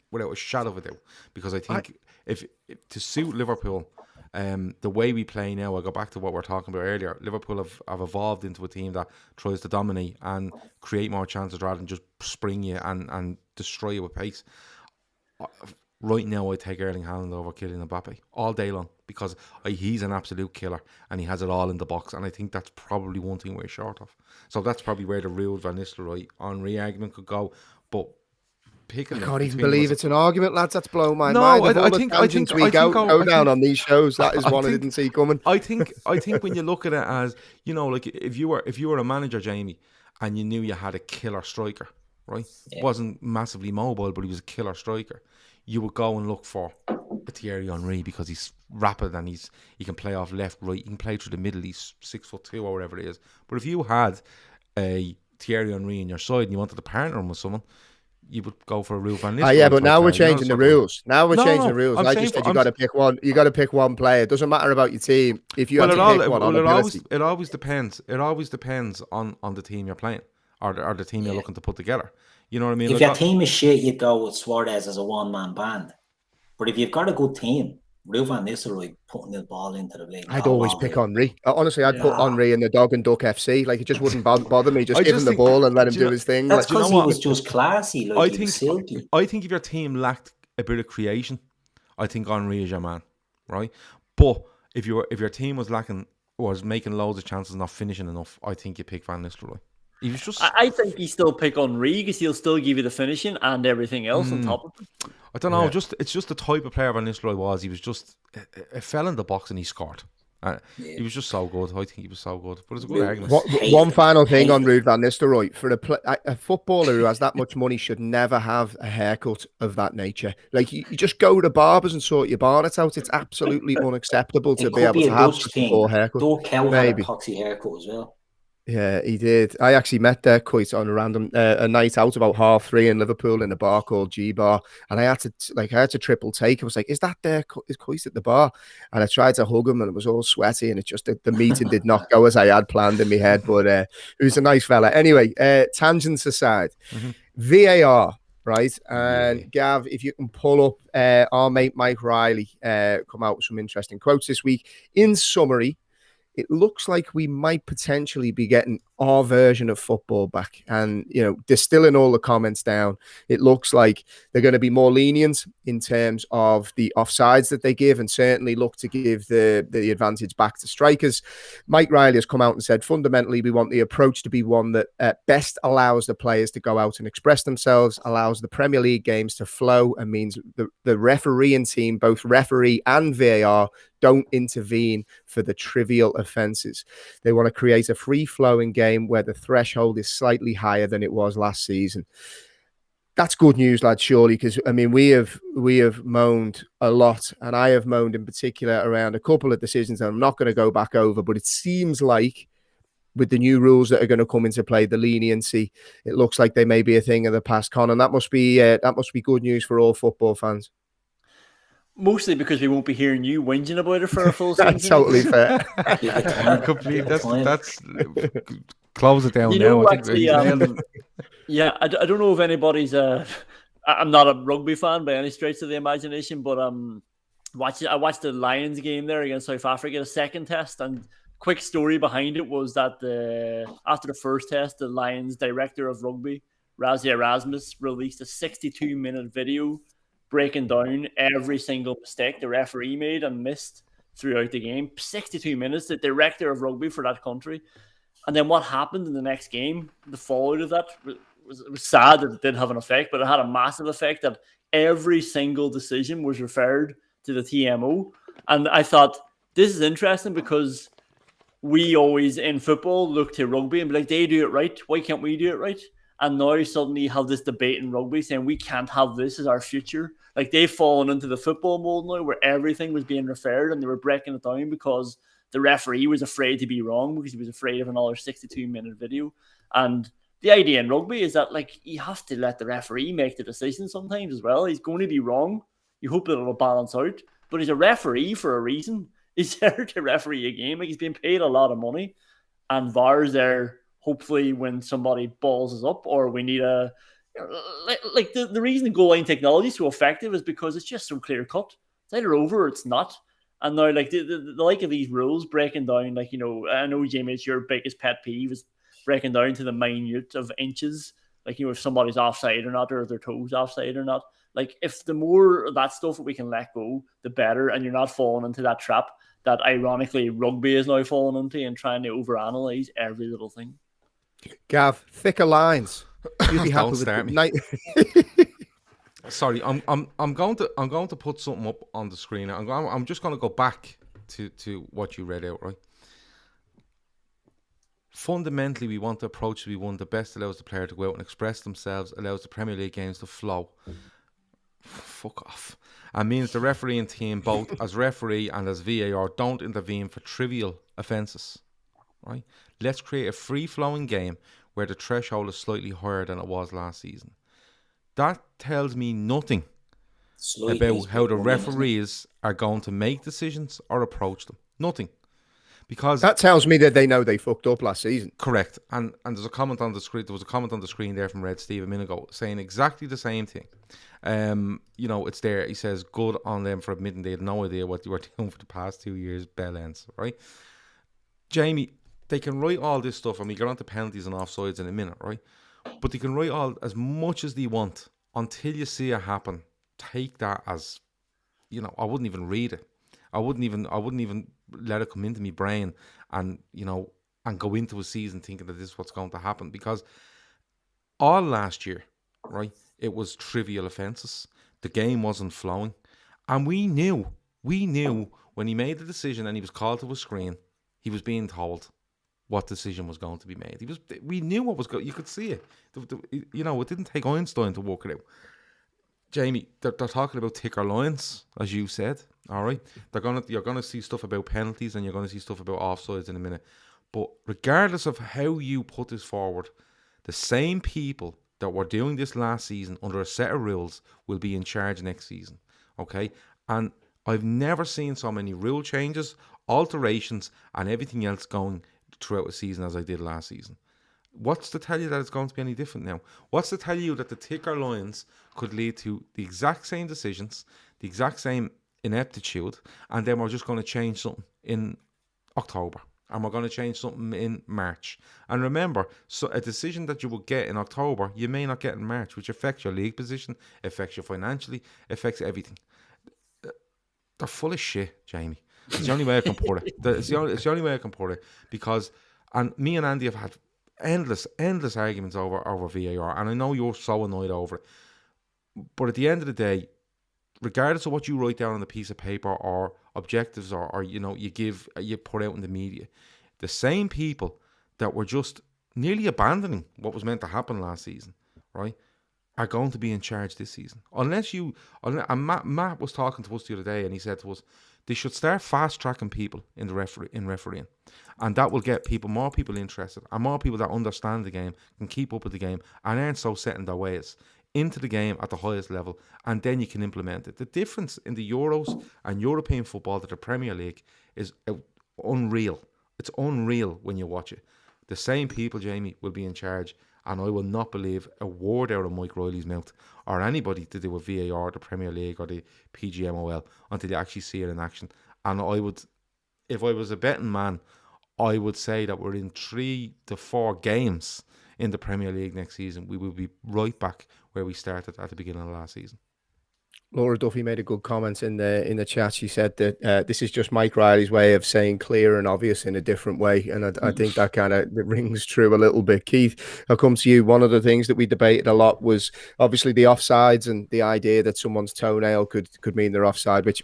without a shadow of a doubt. Because I think if to suit Liverpool, the way we play now, I go back to what we were talking about earlier. Liverpool have evolved into a team that tries to dominate and create more chances rather than just spring you and destroy you with pace. Right now, I take Erling Haaland over Kylian Mbappe all day long because he's an absolute killer and he has it all in the box. And I think that's probably one thing we're short of. So that's probably where the Ruud van Nistelrooy Henry argument could go. But I can't even believe it's an argument, lads. That's blown my mind. I think we go down on these shows. That is one I didn't see coming. I think when you look at it as if you were a manager, Jamie, and you knew you had a killer striker, right? Yeah. Wasn't massively mobile, but he was a killer striker. you would go and look for a Thierry Henry because he's rapid and he can play off left, right, he can play through the middle, he's 6'2" or whatever it is. But if you had a Thierry Henry in your side and you wanted to partner him with someone, you would go for a Ruud van Nistelrooy. Yeah, but now we're changing the rules. Now we're changing the rules. I just said you got to pick one. You got to pick one player. It doesn't matter about your team. If you have to pick one, it always depends. It always depends on the team you're playing or the team you're looking to put together. You know what I mean? If your team is shit, you'd go with Suarez as a one-man band. But if you've got a good team, Ruud van Nistelrooy putting the ball into the league. I'd always pick Henry. Honestly, I'd put Henry in the Dog and Duck FC. Like, it just wouldn't bother me. Just give him the ball and let him do his thing. That's because he was just classy. I think if your team lacked a bit of creation, I think Henry is your man, right? But if your team was making loads of chances, not finishing enough, I think you pick Van Nistelrooy. He was just. I think you still pick Henry because he'll still give you the finishing and everything else on top of it. I don't know. It's just the type of player Van Nistelrooy was. He was just it fell in the box and he scored. He was just so good. I think he was so good. But it's a good argument. One final thing on Ruud van Nistelrooy: for a footballer who has that much money should never have a haircut of that nature. Like, you just go to barbers and sort your bonnets out. It's absolutely unacceptable to be able to have such a poor haircut. Doug Kelly had a poxy haircut as well. Yeah, he did. I actually met Coit on a random a night out about 3:30 in Liverpool in a bar called G Bar, and I had to triple take. I was like, "Is that is Coit at the bar?" And I tried to hug him, and it was all sweaty, and it just the meeting did not go as I had planned in my head. But he was a nice fella. Anyway, tangents aside, VAR. Right, and Gav, if you can pull up our mate Mike Riley, come out with some interesting quotes this week. In summary, it looks like we might potentially be getting our version of football back. And, distilling all the comments down, it looks like they're going to be more lenient in terms of the offsides that they give, and certainly look to give the advantage back to strikers. Mike Riley has come out and said, fundamentally, we want the approach to be one that best allows the players to go out and express themselves, allows the Premier League games to flow, and means the refereeing team, both referee and VAR, don't intervene for the trivial offences. They want to create a free-flowing game where the threshold is slightly higher than it was last season. That's good news, lads, surely, because, we have moaned a lot, and I have moaned in particular around a couple of decisions that I'm not going to go back over, but it seems like with the new rules that are going to come into play, the leniency, it looks like they may be a thing of the past, Conan. That must be good news for all football fans. Mostly because we won't be hearing you whinging about it for a full season. That's totally fair. That's close it down now. Actually, yeah, I don't know if anybody's. I'm not a rugby fan by any stretch of the imagination, but I watched the Lions game there against South Africa, the second test, and quick story behind it was that after the first test, the Lions director of rugby, Razzie Erasmus, released a 62-minute video breaking down every single mistake the referee made and missed throughout the game. 62 minutes, the director of rugby for that country. And then what happened in the next game, the fallout of that, it was sad that it did have an effect, but it had a massive effect that every single decision was referred to the TMO. And I thought, this is interesting because we always, in football, look to rugby and be like, they do it right. Why can't we do it right? And now suddenly you have this debate in rugby saying we can't have this as our future. Like, they've fallen into the football mold now where everything was being referred and they were breaking it down because the referee was afraid to be wrong because he was afraid of another 62-minute video. And the idea in rugby is that, like, you have to let the referee make the decision sometimes as well. He's going to be wrong. You hope that it'll balance out. But he's a referee for a reason. He's there to referee a game. Like, he's being paid a lot of money. And VAR's there hopefully when somebody balls us up or we need the reason goal line technology is so effective is because it's just so clear cut. It's either over or it's not. And now, like, the like of these rules breaking down, like, I know, Jamie, it's your biggest pet peeve is breaking down to the minute of inches, like, if somebody's offside or not, or if their toes offside or not. Like, if the more of that stuff that we can let go, the better, and you're not falling into that trap that ironically rugby is now falling into and trying to overanalyze every little thing. Gav, thicker lines. You'd be happy with start me. night. Sorry, I'm going to put something up on the screen. I'm just going to go back to what you read out, right? Fundamentally, we want the approach to be one the best allows the player to go out and express themselves, allows the Premier League games to flow. Fuck off. And means the refereeing team, both as referee and as VAR, don't intervene for trivial offences. Right? Let's create a free-flowing game where the threshold is slightly higher than it was last season. That tells me nothing about how the referees are going to make decisions or approach them. Nothing. Because that tells me that they know they fucked up last season. Correct. And there's a comment on the screen. There was a comment on the screen there from Red Steve a minute ago saying exactly the same thing. It's there. He says, good on them for admitting they had no idea what they were doing for the past 2 years. Bell ends, right? Jamie, they can write all this stuff, and we get on to penalties and offsides in a minute, right? But they can write all as much as they want until you see it happen. Take that as, I wouldn't even read it. I wouldn't even let it come into my brain and go into a season thinking that this is what's going to happen, because all last year, right, it was trivial offences. The game wasn't flowing, and we knew when he made the decision and he was called to a screen, he was being told what decision was going to be made. We knew what was going. You could see it. It didn't take Einstein to work it out. Jamie, they're talking about thicker lines, as you said. All right, you're gonna see stuff about penalties, and you're gonna see stuff about offsides in a minute. But regardless of how you put this forward, the same people that were doing this last season under a set of rules will be in charge next season. Okay, and I've never seen so many rule changes, alterations, and everything else going throughout a season as I did last season. What's to tell you that it's going to be any different now? What's to tell you that the thicker lines could lead to the exact same decisions, the exact same ineptitude, and then we're just going to change something in October, and we're going to change something in March? And remember, so a decision that you will get in October, you may not get in March, which affects your league position, affects you financially, affects everything. They're full of shit, Jamie. It's the only way I can put it. It's the only way I can put it, because, and me and Andy have had endless arguments over VAR, and I know you're so annoyed over it. But at the end of the day, regardless of what you write down on a piece of paper or objectives or you put out in the media, the same people that were just nearly abandoning what was meant to happen last season, right, are going to be in charge this season. And Matt was talking to us the other day, and he said to us, they should start fast tracking people in refereeing, and that will get more people interested, and more people that understand the game, can keep up with the game, and aren't so set in their ways, into the game at the highest level, and then you can implement it. The difference in the Euros and European football to the Premier League is unreal. It's unreal when you watch it. The same people, Jamie, will be in charge, and I will not believe a word out of Mike Riley's mouth or anybody to do with VAR, the Premier League or the PGMOL until you actually see it in action. And I would, if I was a betting man, I would say that we're in 3 to 4 games in the Premier League next season. We will be right back where we started at the beginning of last season. Laura Duffy made a good comment in the chat. She said that this is just Mike Riley's way of saying clear and obvious in a different way, and I think that kind of rings true a little bit. Keith, I'll come to you. One of the things that we debated a lot was obviously the offsides and the idea that someone's toenail could mean they're offside, which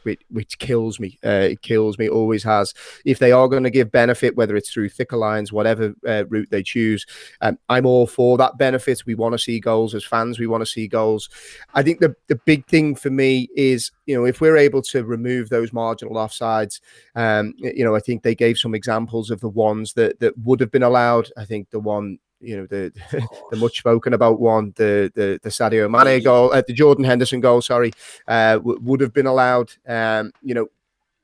kills me. It kills me, always has. If they are going to give benefit, whether it's through thicker lines, whatever route they choose, I'm all for that benefit. We want to see goals as fans. We want to see goals. I think the big thing for me is, if we're able to remove those marginal offsides, I think they gave some examples of the ones that would have been allowed. I think the one, the much spoken about one, the Sadio Mane goal, the Jordan Henderson goal, would have been allowed.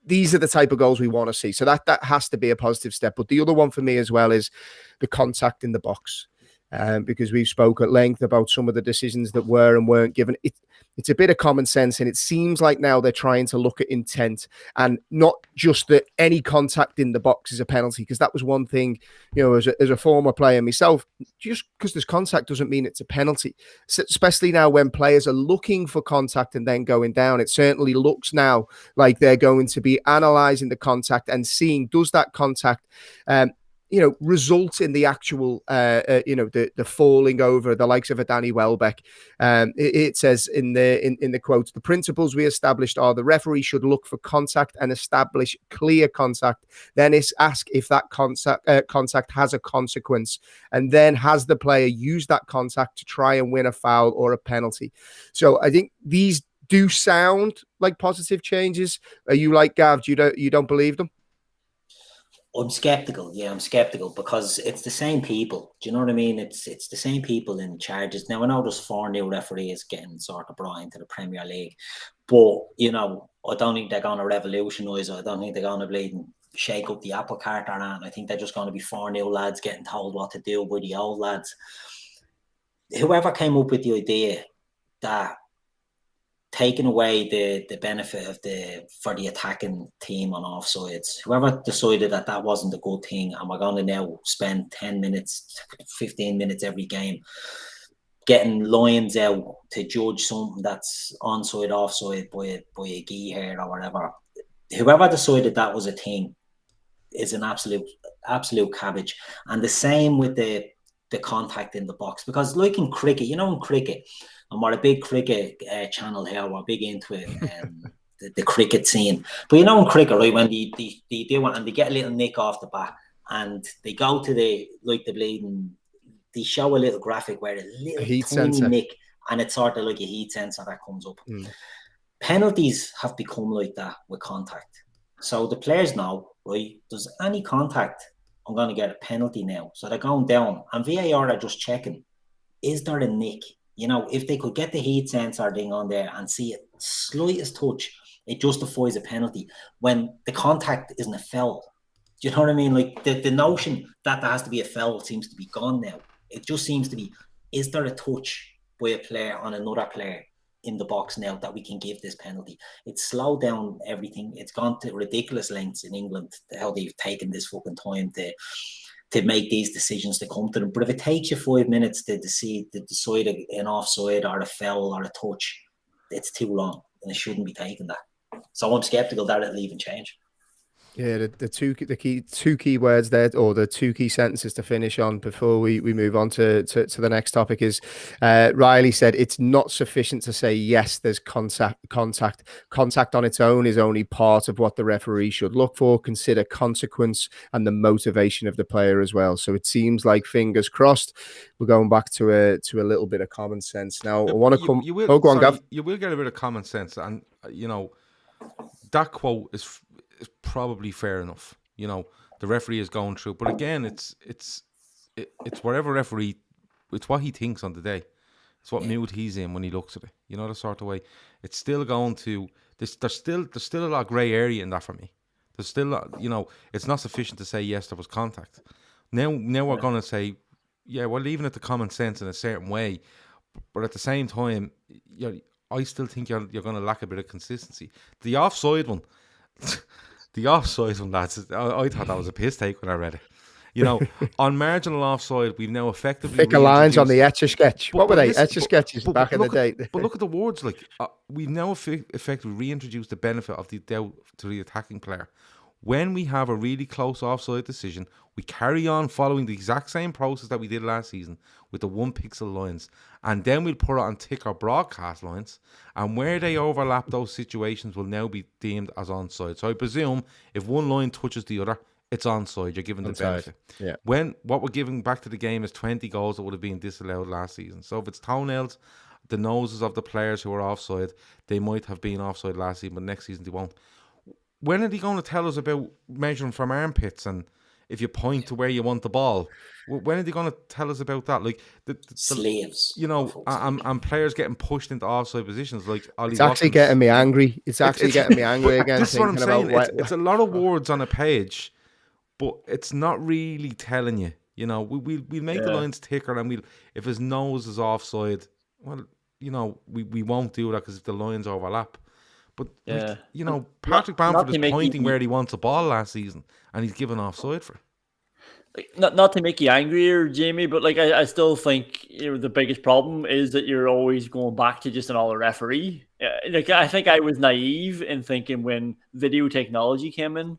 These are the type of goals we want to see. So that has to be a positive step. But the other one for me as well is the contact in the box. Because we've spoke at length about some of the decisions that were and weren't given. It's a bit of common sense, and it seems like now they're trying to look at intent and not just that any contact in the box is a penalty, because that was one thing, as a former player myself, just because there's contact doesn't mean it's a penalty, especially now when players are looking for contact and then going down. It certainly looks now like they're going to be analysing the contact and seeing, does that contact result in the actual, the falling over, the likes of a Danny Welbeck. It says in the quotes, the principles we established are the referee should look for contact and establish clear contact. Then ask if that contact has a consequence, and then has the player used that contact to try and win a foul or a penalty. So I think these do sound like positive changes. Are you like Gav? You don't believe them? I'm skeptical. Yeah, I'm skeptical because it's the same people. Do you know what I mean? It's the same people in charges. Now, I know there's 4 new referees getting sort of brought into the Premier League, but, you know, I don't think they're going to revolutionise it. I don't think they're going to bleed and shake up the apple cart or that. I think they're just going to be 4 new lads getting told what to do by the old lads. Whoever came up with the idea that taking away the benefit of for the attacking team on offsides, whoever decided that wasn't a good thing, and we're going to now spend 10 minutes, 15 minutes every game getting lines out to judge something that's onside, offside by a gee hair or whatever. Whoever decided that was a thing is an absolute cabbage. And the same with the contact in the box, because like in cricket, you know, in cricket, and we're a big cricket channel here, we're big into it, the cricket scene. But you know, in cricket, right, when they do it and they get a little nick off the bat and they go to the bleeding, they show a little graphic where a little heat tiny sensor. nick, and it's sort of like a heat sensor that comes up. Penalties have become like that with contact. So the players know, right, there's any contact, I'm going to get a penalty now. So they're going down, and VAR are just checking, is there a nick? You know, if they could get the heat sensor thing on there and see it, slightest touch, it justifies a penalty when the contact isn't a foul. Do you know what I mean? Like the notion that there has to be a foul seems to be gone now. It just seems to be, is there a touch by a player on another player in the box now that we can give this penalty? It's slowed down everything. It's gone to ridiculous lengths in England, how they've taken this fucking time to make these decisions to come to them. But if it takes you 5 minutes to decide an offside or a foul or a touch, it's too long, and it shouldn't be taking that. So I'm skeptical that it'll even change. Yeah, the two key words there, or the 2 key sentences to finish on before we move on to the next topic is, Riley said it's not sufficient to say yes, there's contact on its own is only part of what the referee should look for. Consider consequence and the motivation of the player as well. So it seems like, fingers crossed, we're going back to a little bit of common sense now. I want to come. Go on, Gav. You will get a bit of common sense, and you know that quote is probably fair enough. You know, the referee is going through, but again, it's whatever referee, it's what he thinks on the day. It's what mood he's in when he looks at it. You know, the sort of way. It's still going to. There's still a lot of grey area in that for me. There's still, you know, it's not sufficient to say yes, there was contact. Now we're going to say, yeah, we're leaving it to common sense in a certain way, but at the same time, I still think you're going to lack a bit of consistency. The offside one. The offside one, lads, I thought that was a piss take when I read it. You know, on marginal offside, we've now effectively thicker lines on the Etch-a-Sketch. What were they? Etch-a-Sketches back in the day. But look at the words. Like we've now effectively reintroduced the benefit of the doubt to the attacking player. When we have a really close offside decision, we carry on following the exact same process that we did last season with the 1 pixel lines, and then we'll put it on ticker broadcast lines, and where they overlap, those situations will now be deemed as onside. So I presume if one line touches the other, it's onside. You're given the benefit. Yeah. When what we're giving back to the game is 20 goals that would have been disallowed last season. So if it's toenails, the noses of the players who are offside, they might have been offside last season, but next season they won't. When are they going to tell us about measuring from armpits and if you point to where you want the ball? When are they going to tell us about that? Like the slaves, you know, and players getting pushed into offside positions. Like Ollie it's actually getting me angry. It's actually getting me angry again. This is what I'm saying. It's a lot of words on a page, but it's not really telling you. You know, we'll make the lines thicker, and if his nose is offside, well, you know, we won't do that because if the lines overlap. But, like, you know, Patrick Bamford is pointing where he wants a ball last season, and he's given offside for it. Like, not to make you angrier, Jamie, but like I still think the biggest problem is that you're always going back to just another referee. Like I think I was naive in thinking when video technology came in,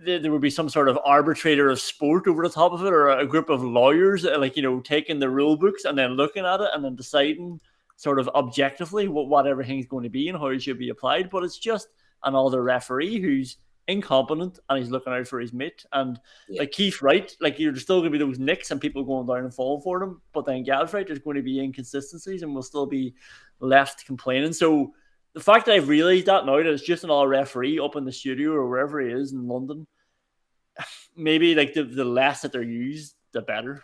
there would be some sort of arbitrator of sport over the top of it, or a group of lawyers, like, taking the rule books and then looking at it and then deciding sort of objectively what everything's going to be and how it should be applied. But it's just another referee who's incompetent and he's looking out for his mate. And Yeah. like Keith Wright, like you're still going to be those nicks and people going down and falling for them. But then Gav's right, there's going to be inconsistencies and we'll still be left complaining. So the fact that I've realised that now that it's just another referee up in the studio or wherever he is in London, maybe like the less that they're used, the better.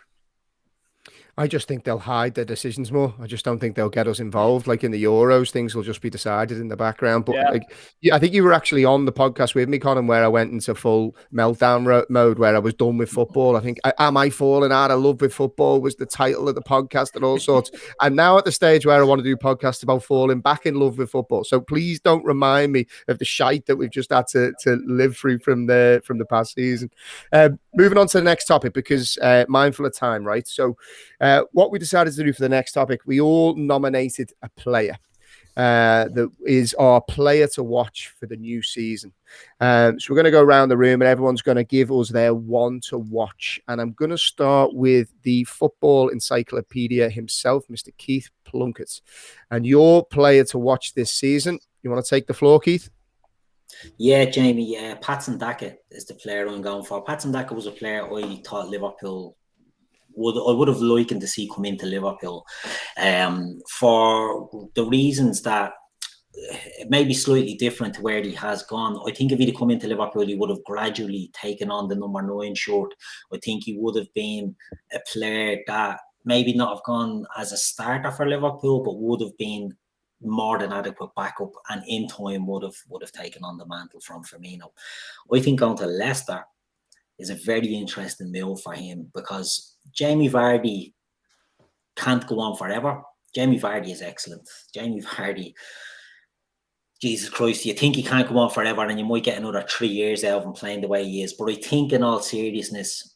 I just think they'll hide their decisions more. I just don't think they'll get us involved. Like in the Euros, things will just be decided in the background. But I think you were actually on the podcast with me, Conan, where I went into full meltdown mode, where I was done with football. I think, Am I Falling Out of Love with Football was the title of the podcast and all sorts. I'm now at the stage where I want to do podcasts about falling back in love with football. So please don't remind me of the shite that we've just had to live through from the past season. Moving on to the next topic, because mindful of time, right? So what we decided to do for the next topic, we all nominated a player that is our player to watch for the new season. So we're going to go around the room and everyone's going to give us their one to watch. And I'm going to start with the football encyclopedia himself, Mr. Keith Plunkett. And your player to watch this season, you want to take the floor, Keith? Yeah, Jamie, Patson Daka is the player I'm going for. Patson Daka was a player I thought Liverpool would have liked to see come into Liverpool for the reasons that it may be slightly different to where he has gone. I think if he'd come into Liverpool, he would have gradually taken on the number 9 shirt. I think he would have been a player that maybe not have gone as a starter for Liverpool, but would have been more than adequate backup, and in time would have taken on the mantle from Firmino. I think going to Leicester is a very interesting move for him because Jamie Vardy can't go on forever. Jamie Vardy is excellent. Jamie Vardy, Jesus Christ, you think he can't go on forever and you might get another 3 years out of him playing the way he is. But I think in all seriousness,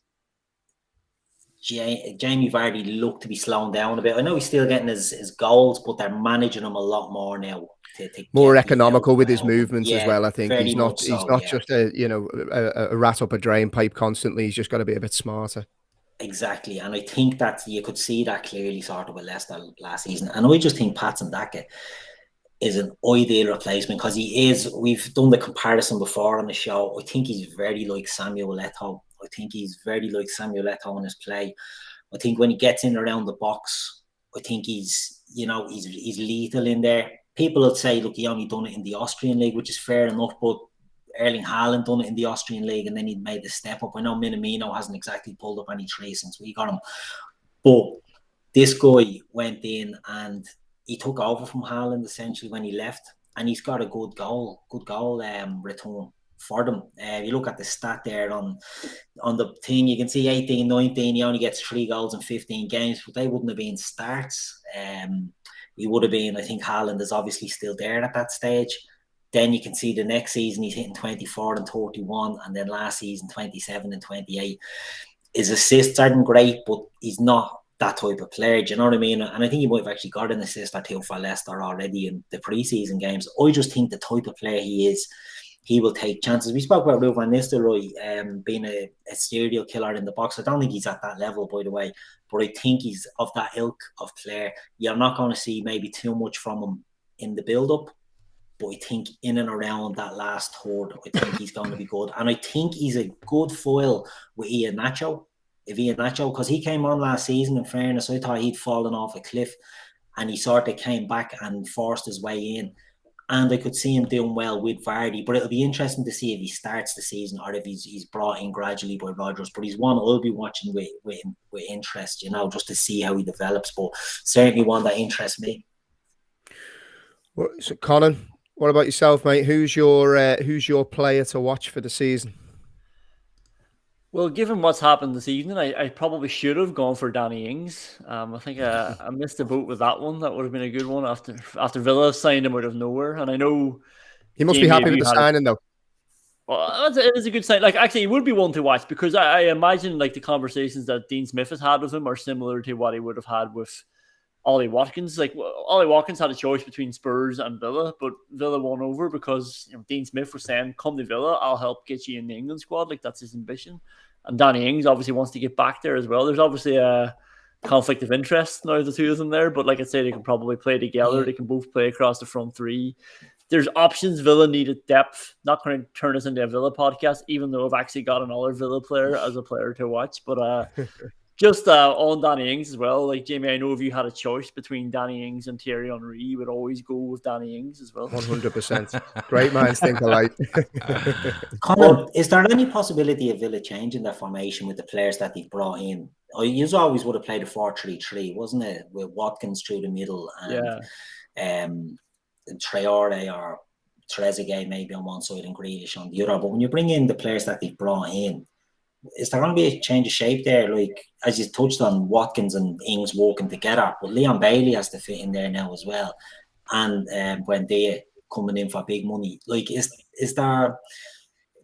Jamie Vardy looked to be slowing down a bit. I know he's still getting his goals, but they're managing him a lot more now. More economical with his movements as well. I think he's not just a rat up a drain pipe constantly. He's just got to be a bit smarter. Exactly, and I think that you could see that clearly sort of with Leicester last season. And I just think Patson Daka is an ideal replacement because he is. We've done the comparison before on the show. I think he's very like Samuel Eto'o. I think he's very like Samuel Eto'o in his play. I think when he gets in around the box, I think he's lethal in there. People would say, look, he only done it in the Austrian league, which is fair enough, but Erling Haaland done it in the Austrian league and then he made the step up. I know Minamino hasn't exactly pulled up any trees since we got him, but this guy went in and he took over from Haaland essentially when he left, and he's got a good goal return for them. You look at the stat there on the thing, you can see 18, 19, he only gets 3 goals in 15 games, but they wouldn't have been starts. He would have been, I think Haaland is obviously still there at that stage. Then you can see the next season he's hitting 24 and 31, and then last season 27 and 28. His assists aren't great, but he's not that type of player. Do you know what I mean? And I think he might have actually got an assist or 2 for Leicester already in the pre-season games. I just think the type of player he is, he will take chances. We spoke about Ruud van Nistelrooy being a serial killer in the box. I don't think he's at that level, by the way, but I think he's of that ilk of player. You're not going to see maybe too much from him in the build-up, but I think in and around that last third, I think he's going to be good. And I think he's a good foil with Iheanacho, because he came on last season, in fairness, I thought he'd fallen off a cliff, and he sort of came back and forced his way in. And I could see him doing well with Vardy, but it'll be interesting to see if he starts the season or if he's brought in gradually by Rodgers. But he's one I'll be watching with interest, just to see how he develops. But certainly one that interests me. So, Conan, what about yourself, mate? Who's your player to watch for the season? Well, given what's happened this evening, I probably should have gone for Danny Ings. I think I missed the boat with that one. That would have been a good one after Villa signed him out of nowhere. And I know he must be happy with the signing, though. Well, it is a good sign. Like, actually, it would be one to watch because I imagine like the conversations that Dean Smith has had with him are similar to what he would have had with Ollie Watkins. Like, Ollie Watkins had a choice between Spurs and Villa, but Villa won over because Dean Smith was saying, "Come to Villa, I'll help get you in the England squad." Like, that's his ambition. And Danny Ings obviously wants to get back there as well. There's obviously a conflict of interest now, the two of them there. But like I say, they can probably play together. They can both play across the front three. there's options. Villa needed depth. Not going to turn us into a Villa podcast, even though I've actually got another Villa player as a player to watch. But just on Danny Ings as well. Like, Jamie, I know if you had a choice between Danny Ings and Thierry Henry, you would always go with Danny Ings as well. 100%. Great minds think alike. Conan, is there any possibility of Villa changing their formation with the players that they brought in? You always would have played a 4-3-3, wasn't it? With Watkins through the middle and Traore or Trezeguet maybe on one side and Grealish on the other. But when you bring in the players that they've brought in, is there going to be a change of shape there? Like, as you touched on, Watkins and Ings working together, but Leon Bailey has to fit in there now as well. And when they coming in for big money, like, is there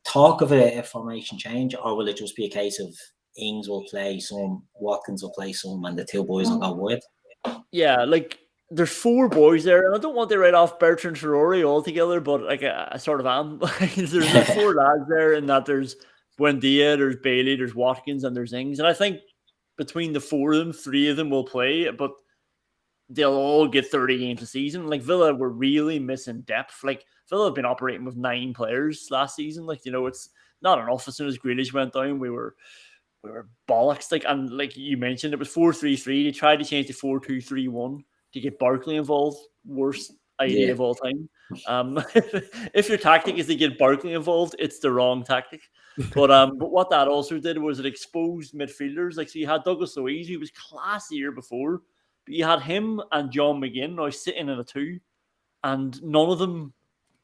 talk of a formation change, or will it just be a case of Ings will play some, Watkins will play some, and the two boys will go wide? Yeah, like, there's 4 boys there, and I don't want to write off Bertrand Traore altogether, but like I sort of am. There's 4 lads there, and that there's Buendia, there's Bailey, there's Watkins, and there's Ings. And I think between the 4 of them, 3 of them will play, but they'll all get 30 games a season. Like, Villa were really missing depth. Like, Villa have been operating with 9 players last season. Like, you know, it's not enough. As soon as Grealish went down, we were bollocks. Like, and like you mentioned, it was 4-3-3. They tried to change to 4-2-3-1 to get Barkley involved. Worst idea of all time. If your tactic is to get Barkley involved, it's the wrong tactic. But what that also did was it exposed midfielders. Like, so you had Douglas Luiz, who was class the year before, but you had him and John McGinn now sitting in a 2, and none of them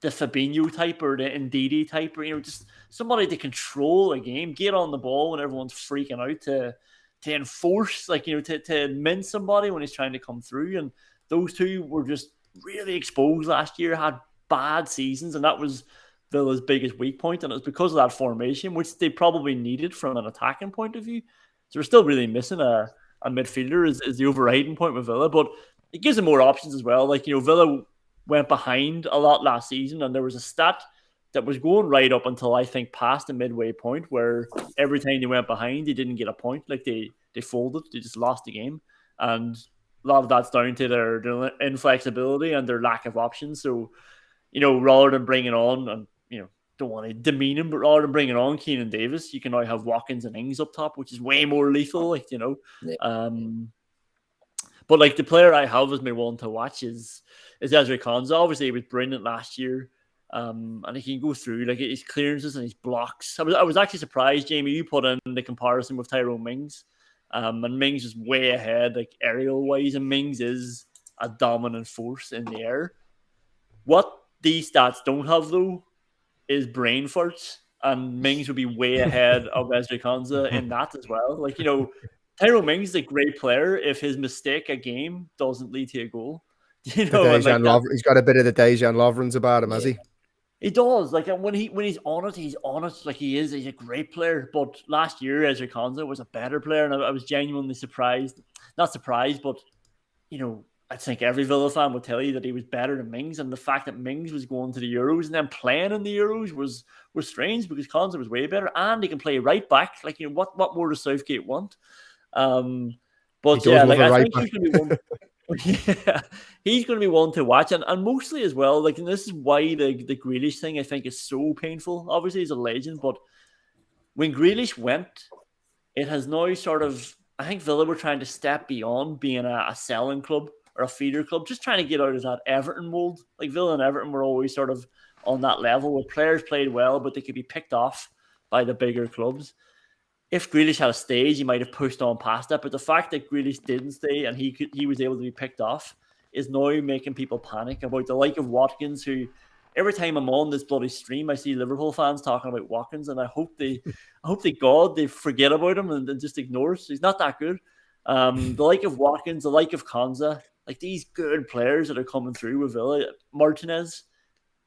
the Fabinho type or the Ndidi type, or, you know, just somebody to control a game, get on the ball when everyone's freaking out, to enforce, like, you know, to mince somebody when he's trying to come through. And those 2 were just really exposed last year, had bad seasons, and that was Villa's biggest weak point, and it was because of that formation, which they probably needed from an attacking point of view. So we're still really missing a midfielder is the overriding point with Villa, but it gives them more options as well. Like, you know, Villa went behind a lot last season, and there was a stat that was going right up until I think past the midway point, where every time they went behind, they didn't get a point. Like, they folded, they just lost the game, and a lot of that's down to their inflexibility and their lack of options. So, you know, rather than bringing on, and, you know, don't want to demean him, but rather than bringing on Keenan Davis, you can now have Watkins and Ings up top, which is way more lethal, like, you know. Yeah. But like, the player I have as my one to watch is Ezri Konsa. Obviously, he was brilliant last year, and he can go through like his clearances and his blocks. I was actually surprised, Jamie, you put in the comparison with Tyrone Mings, and Mings is way ahead, like, aerial wise, and Mings is a dominant force in the air. What these stats don't have, though, is brain farts, and Mings would be way ahead of Ezri Konsa in that as well. Like, you know, Tyrone Mings is a great player if his mistake a game doesn't lead to a goal. You know, he's got a bit of the Dejan Lovren's about him, has he? He does. Like, when he's on it, he's on it. Like, he's a great player. But last year, Ezri Konsa was a better player, and I was genuinely surprised. Not surprised, but, you know, I think every Villa fan would tell you that he was better than Mings, and the fact that Mings was going to the Euros and then playing in the Euros was strange, because Konsa was way better, and he can play right back. Like, you know, what more does Southgate want? But yeah, like, I think he's going to be one. Yeah, he's going to be one to watch, and mostly as well. Like, and this is why the Grealish thing I think is so painful. Obviously, he's a legend, but when Grealish went, it has now sort of, I think Villa were trying to step beyond being a selling club or a feeder club, just trying to get out of that Everton mold. Like, Villa and Everton were always sort of on that level where players played well, but they could be picked off by the bigger clubs. If Grealish had a stage, he might have pushed on past that. But the fact that Grealish didn't stay and he was able to be picked off is now making people panic about the like of Watkins, who every time I'm on this bloody stream, I see Liverpool fans talking about Watkins, and I hope they God they forget about him and just ignore us. He's not that good. The like of Watkins, the like of Konsa, like these good players that are coming through with Villa. Martinez,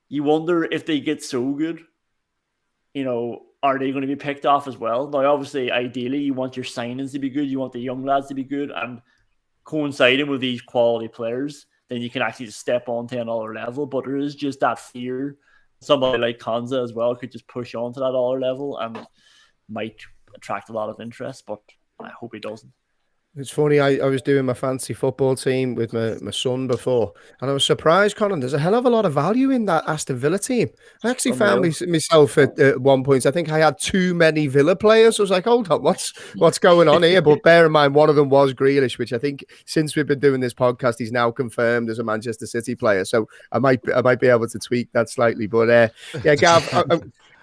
you wonder if they get so good, you know, are they going to be picked off as well? Now, obviously, ideally, you want your signings to be good. You want the young lads to be good, and coinciding with these quality players, then you can actually just step on to another level. But there is just that fear. Somebody like Konsa as well could just push on to that other level and might attract a lot of interest, but I hope he doesn't. It's funny, I was doing my fantasy football team with my son before, and I was surprised, Conan, there's a hell of a lot of value in that Aston Villa team. I actually found myself at one point, I think I had too many Villa players. I was like, hold on, what's going on here? But bear in mind, one of them was Grealish, which I think since we've been doing this podcast, he's now confirmed as a Manchester City player. So I might be able to tweak that slightly. But yeah, Gav,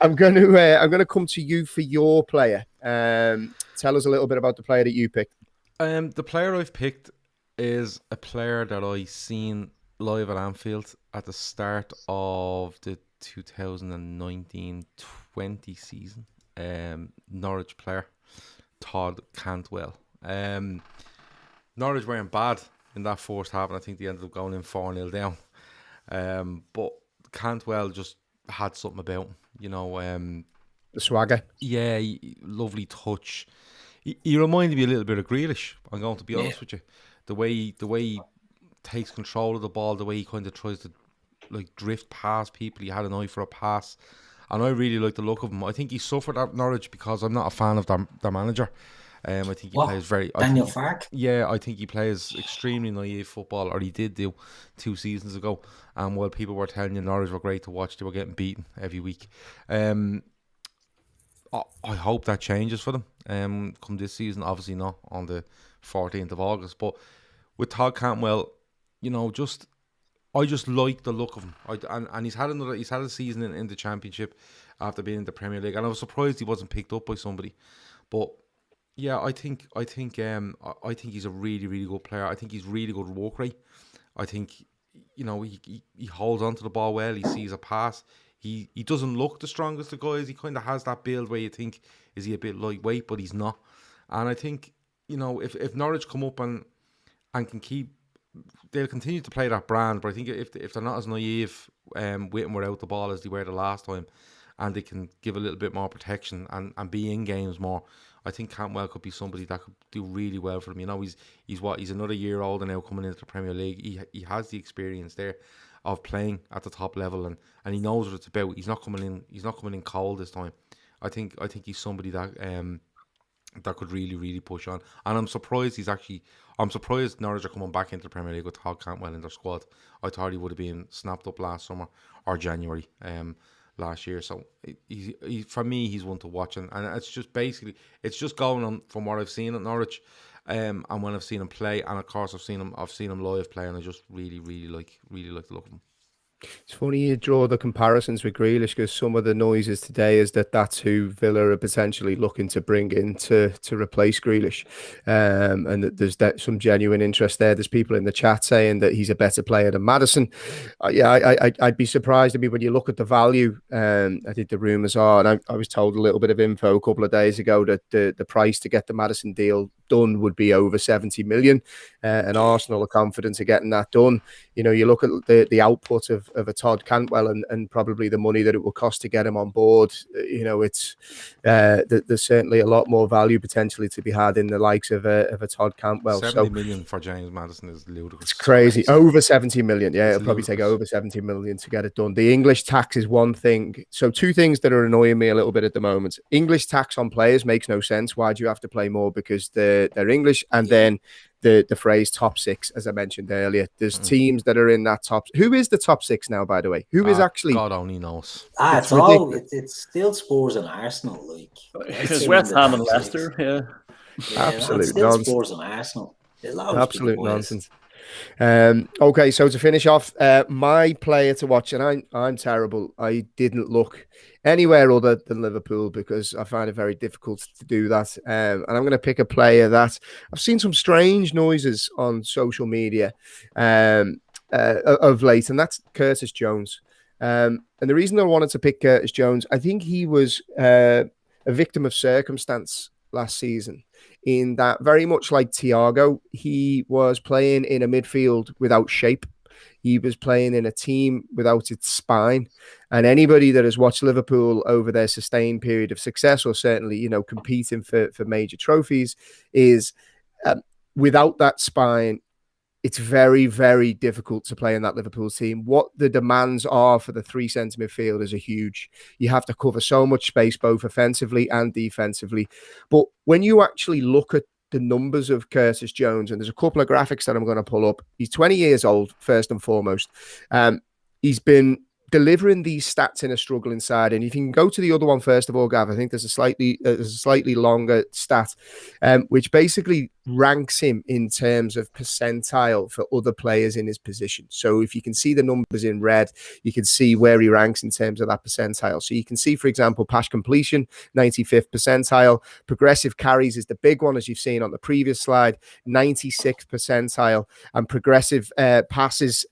I'm going to come to you for your player. Tell us a little bit about the player that you picked. The player I've picked is a player that I seen live at Anfield at the start of the 2019-20 season. Norwich player, Todd Cantwell. Norwich weren't bad in that first half, and I think they ended up going in 4-0 down. But Cantwell just had something about him, the swagger. Yeah, lovely touch. He reminded me a little bit of Grealish. I'm going to be honest with you. The way he takes control of the ball, the way he kind of tries to drift past people. He had an eye for a pass, and I really like the look of him. I think he suffered at Norwich because I'm not a fan of their manager. I think he plays very Daniel Farke. Yeah, I think he plays extremely naive football, or he did do 2 seasons ago. And while people were telling you Norwich were great to watch, they were getting beaten every week. I hope that changes for them come this season. Obviously not on the 14th of August, but with Todd Cantwell, I just like the look of him. And he's had a season in the Championship after being in the Premier League, and I was surprised he wasn't picked up by somebody. But yeah, I think he's a really, really good player. I think he's really good work rate. I think he holds onto the ball well. He sees a pass. He doesn't look the strongest of guys. He kind of has that build where you think, is he a bit lightweight, but he's not. And I think, if Norwich come up and can keep, they'll continue to play that brand. But I think if they're not as naive with and without the ball as they were the last time, and they can give a little bit more protection and be in games more, I think Cantwell could be somebody that could do really well for them. He's another year older now coming into the Premier League. He has the experience there of playing at the top level, and he knows what it's about. He's not coming in cold this time. I think he's somebody that that could really, really push on. And I'm surprised Norwich are coming back into the Premier League with Todd Cantwell in their squad. I thought he would have been snapped up last summer or January last year. So he for me, he's one to watch, and it's just going on from what I've seen at Norwich. And when I've seen him play, and of course I've seen him live play, and I just really like the look of him. It's funny you draw the comparisons with Grealish, because some of the noises today is that's who Villa are potentially looking to bring in to replace Grealish, and that there's some genuine interest there. There's people in the chat saying that he's a better player than Maddison. I'd be surprised. I mean, when you look at the value, I think the rumours are, and I was told a little bit of info a couple of days ago that the price to get the Maddison deal done would be over 70 million, and Arsenal are confident of getting that done. You look at the output of a Todd Cantwell and probably the money that it will cost to get him on board. It's there's certainly a lot more value potentially to be had in the likes of a Todd Cantwell. 70 million for James Maddison is ludicrous. It's crazy. Over 70 million. Yeah, it'll probably take over 70 million to get it done. The English tax is one thing. So 2 things that are annoying me a little bit at the moment. English tax on players makes no sense. Why do you have to play more? Because they're English, and then the phrase top 6, as I mentioned earlier. There's teams that are in that top. Who is the top 6 now, by the way? Who is actually? God only knows. It's still Spurs and Arsenal. It's West Ham and Leicester. Yeah, absolute nonsense. Spurs and Arsenal. Absolute nonsense. Okay, so to finish off, my player to watch, and I'm terrible. I didn't look anywhere other than Liverpool because I find it very difficult to do that. And I'm going to pick a player that I've seen some strange noises on social media of late, and that's Curtis Jones. And the reason I wanted to pick Curtis Jones, I think he was a victim of circumstance last season, in that, very much like Thiago, he was playing in a midfield without shape. He was playing in a team without its spine. And anybody that has watched Liverpool over their sustained period of success, or certainly, competing for major trophies, is without that spine, it's very, very difficult to play in that Liverpool team. What the demands are for the 3 centre midfielders are huge. You have to cover so much space, both offensively and defensively. But when you actually look at the numbers of Curtis Jones, and there's a couple of graphics that I'm going to pull up. He's 20 years old, first and foremost. He's been delivering these stats in a struggling side. And if you can go to the other one first of all, Gav, I think there's a slightly longer stat, which basically ranks him in terms of percentile for other players in his position. So if you can see the numbers in red, you can see where he ranks in terms of that percentile. So you can see, for example, pass completion, 95th percentile. Progressive carries is the big one, as you've seen on the previous slide, 96th percentile. And progressive passes,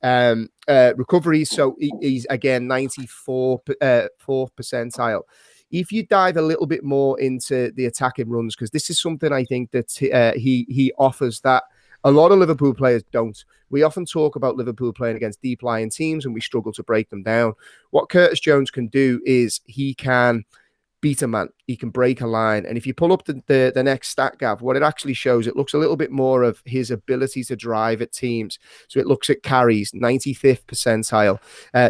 recoveries, so he's again 94th percentile. If you dive a little bit more into the attacking runs, because this is something I think that he offers that a lot of Liverpool players don't. We often talk about Liverpool playing against deep-lying teams and we struggle to break them down. What Curtis Jones can do is he can beat a man. He can break a line. And if you pull up the next stat, Gav, what it actually shows, it looks a little bit more of his ability to drive at teams. So it looks at carries, 95th percentile,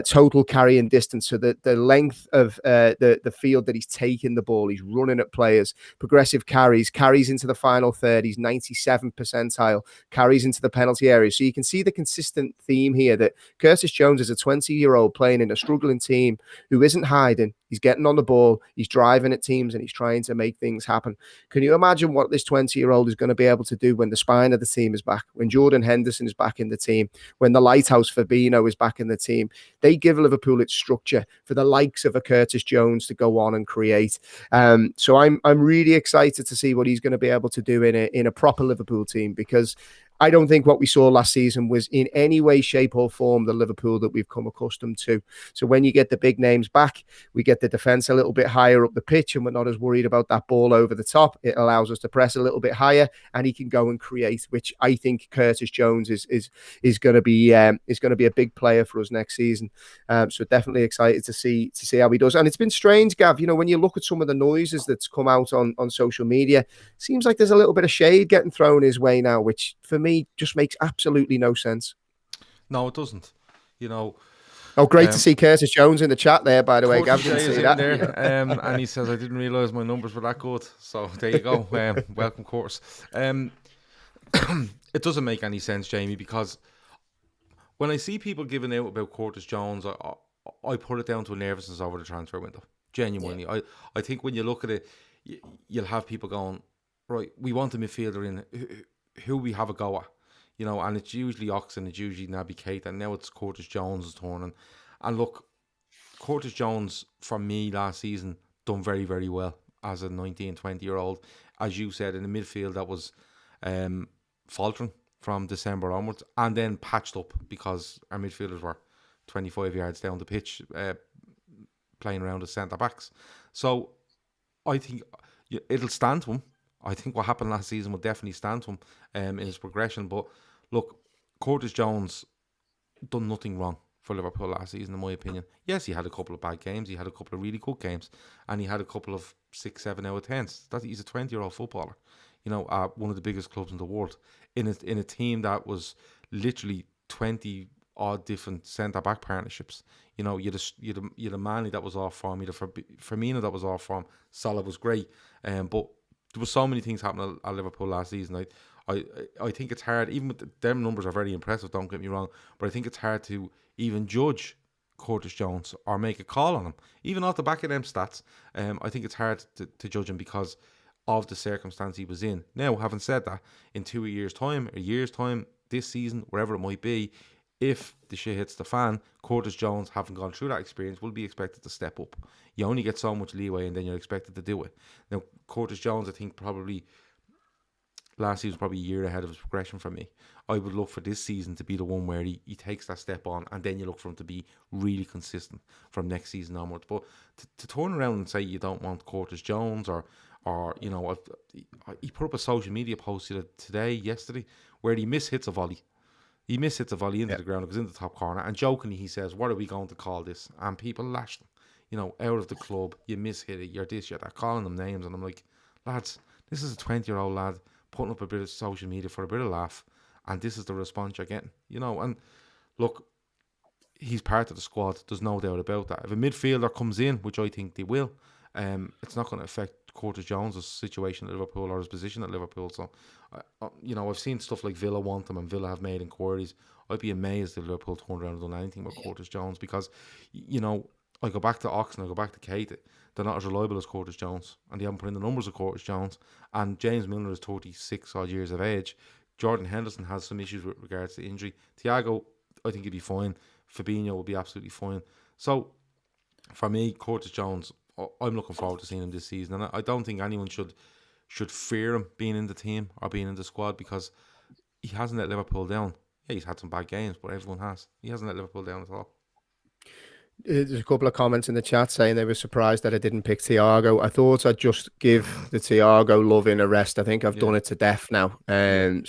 total carrying distance. So the length of the field that he's taking the ball, he's running at players. Progressive carries into the final third, he's 97th percentile, carries into the penalty area. So you can see the consistent theme here that Curtis Jones is a 20-year-old playing in a struggling team who isn't hiding. He's getting on the ball, he's driving at teams, and he's trying to make things happen. Can you imagine what this 20-year-old is going to be able to do when the spine of the team is back, when Jordan Henderson is back in the team, when the lighthouse Fabinho is back in the team? They give Liverpool its structure for the likes of a Curtis Jones to go on and create. So I'm really excited to see what he's going to be able to do in a proper Liverpool team, because I don't think what we saw last season was in any way, shape or form the Liverpool that we've come accustomed to. So when you get the big names back, we get the defence a little bit higher up the pitch and we're not as worried about that ball over the top. It allows us to press a little bit higher and he can go and create, which I think Curtis Jones is going to be a big player for us next season. So definitely excited to see how he does. And it's been strange, Gav, you know, when you look at some of the noises that's come out on social media, seems like there's a little bit of shade getting thrown his way now, which for me just makes absolutely no sense. No, it doesn't. You know. Oh, great to see Curtis Jones in the chat there, by the way. Gav didn't see that. There, and he says, I didn't realise my numbers were that good. So there you go. Welcome, course. It doesn't make any sense, Jamie, because when I see people giving out about Curtis Jones, I put it down to a nervousness over the transfer window. Genuinely. Yeah. I think when you look at it, you'll have people going, right, we want a midfielder in who we have a go at, you know, and it's usually Oxen, it's usually Naby Keita, and now it's Curtis Jones' turn. And look, Curtis Jones, from me last season, done very, very well as a 19, 20-year-old. As you said, in the midfield that was faltering from December onwards, and then patched up because our midfielders were 25 yards down the pitch playing around as centre-backs. So I think it'll stand to him. I think what happened last season will definitely stand to him in his progression. But look, Curtis Jones done nothing wrong for Liverpool last season, in my opinion. Yes, he had a couple of bad games. He had a couple of really good games. And he had a couple of 6, 7 out of 10s. He's a 20-year-old footballer, you know, at one of the biggest clubs in the world. In a team that was literally 20 odd different centre-back partnerships. You know, you had a Manley that was off form. You had a Firmino that was off form. Salah was great. But there were so many things happening at Liverpool last season. I think it's hard, even with them numbers are very impressive, don't get me wrong, but I think it's hard to even judge Curtis Jones or make a call on him. Even off the back of them stats, I think it's hard to judge him because of the circumstance he was in. Now, having said that, in a year's time, this season, wherever it might be, if the shit hits the fan, Curtis Jones, having gone through that experience, will be expected to step up. You only get so much leeway and then you're expected to do it. Now, Curtis Jones, I think probably last season was probably a year ahead of his progression from me. I would look for this season to be the one where he takes that step on, and then you look for him to be really consistent from next season onwards. But to turn around and say you don't want Curtis Jones or you know, he put up a social media post yesterday, where he mishits a volley. He mishits a volley into the ground. It was in the top corner. And jokingly, he says, what are we going to call this? And people lashed him. You know, out of the club, you mishit it, you're this, you're that, calling them names. And I'm like, lads, this is a 20-year-old lad putting up a bit of social media for a bit of laugh. And this is the response you're getting. You know, and look, he's part of the squad. There's no doubt about that. If a midfielder comes in, which I think they will, it's not going to affect Curtis Jones' situation at Liverpool or his position at Liverpool. So, I've seen stuff like Villa want him and Villa have made inquiries. I'd be amazed if Liverpool turned around and done anything with Curtis Jones, because, I go back to Oxen, I go back to Kate, they're not as reliable as Curtis Jones, and they haven't put in the numbers of Curtis Jones. And James Milner is 36 odd years of age. Jordan Henderson has some issues with regards to injury. Thiago, I think he'd be fine. Fabinho will be absolutely fine. So, for me, Curtis Jones, I'm looking forward to seeing him this season, and I don't think anyone should fear him being in the team or being in the squad, because he hasn't let Liverpool down. Yeah, he's had some bad games, but everyone has. He hasn't let Liverpool down at all. There's a couple of comments in the chat saying they were surprised that I didn't pick Thiago. I thought I'd just give the Thiago love in a rest. I think I've done it to death now. And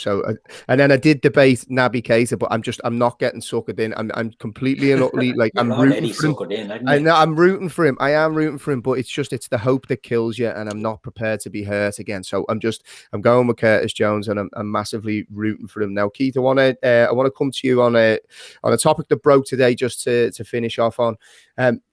then I did debate Naby Keita, but I'm not getting suckered in. I'm completely and utterly like I'm rooting for him. I know I'm rooting for him. I am rooting for him, but it's the hope that kills you, and I'm not prepared to be hurt again. So I'm going with Curtis Jones, and I'm massively rooting for him. Now, Keith, I want to come to you on a topic that broke today, just to finish off on.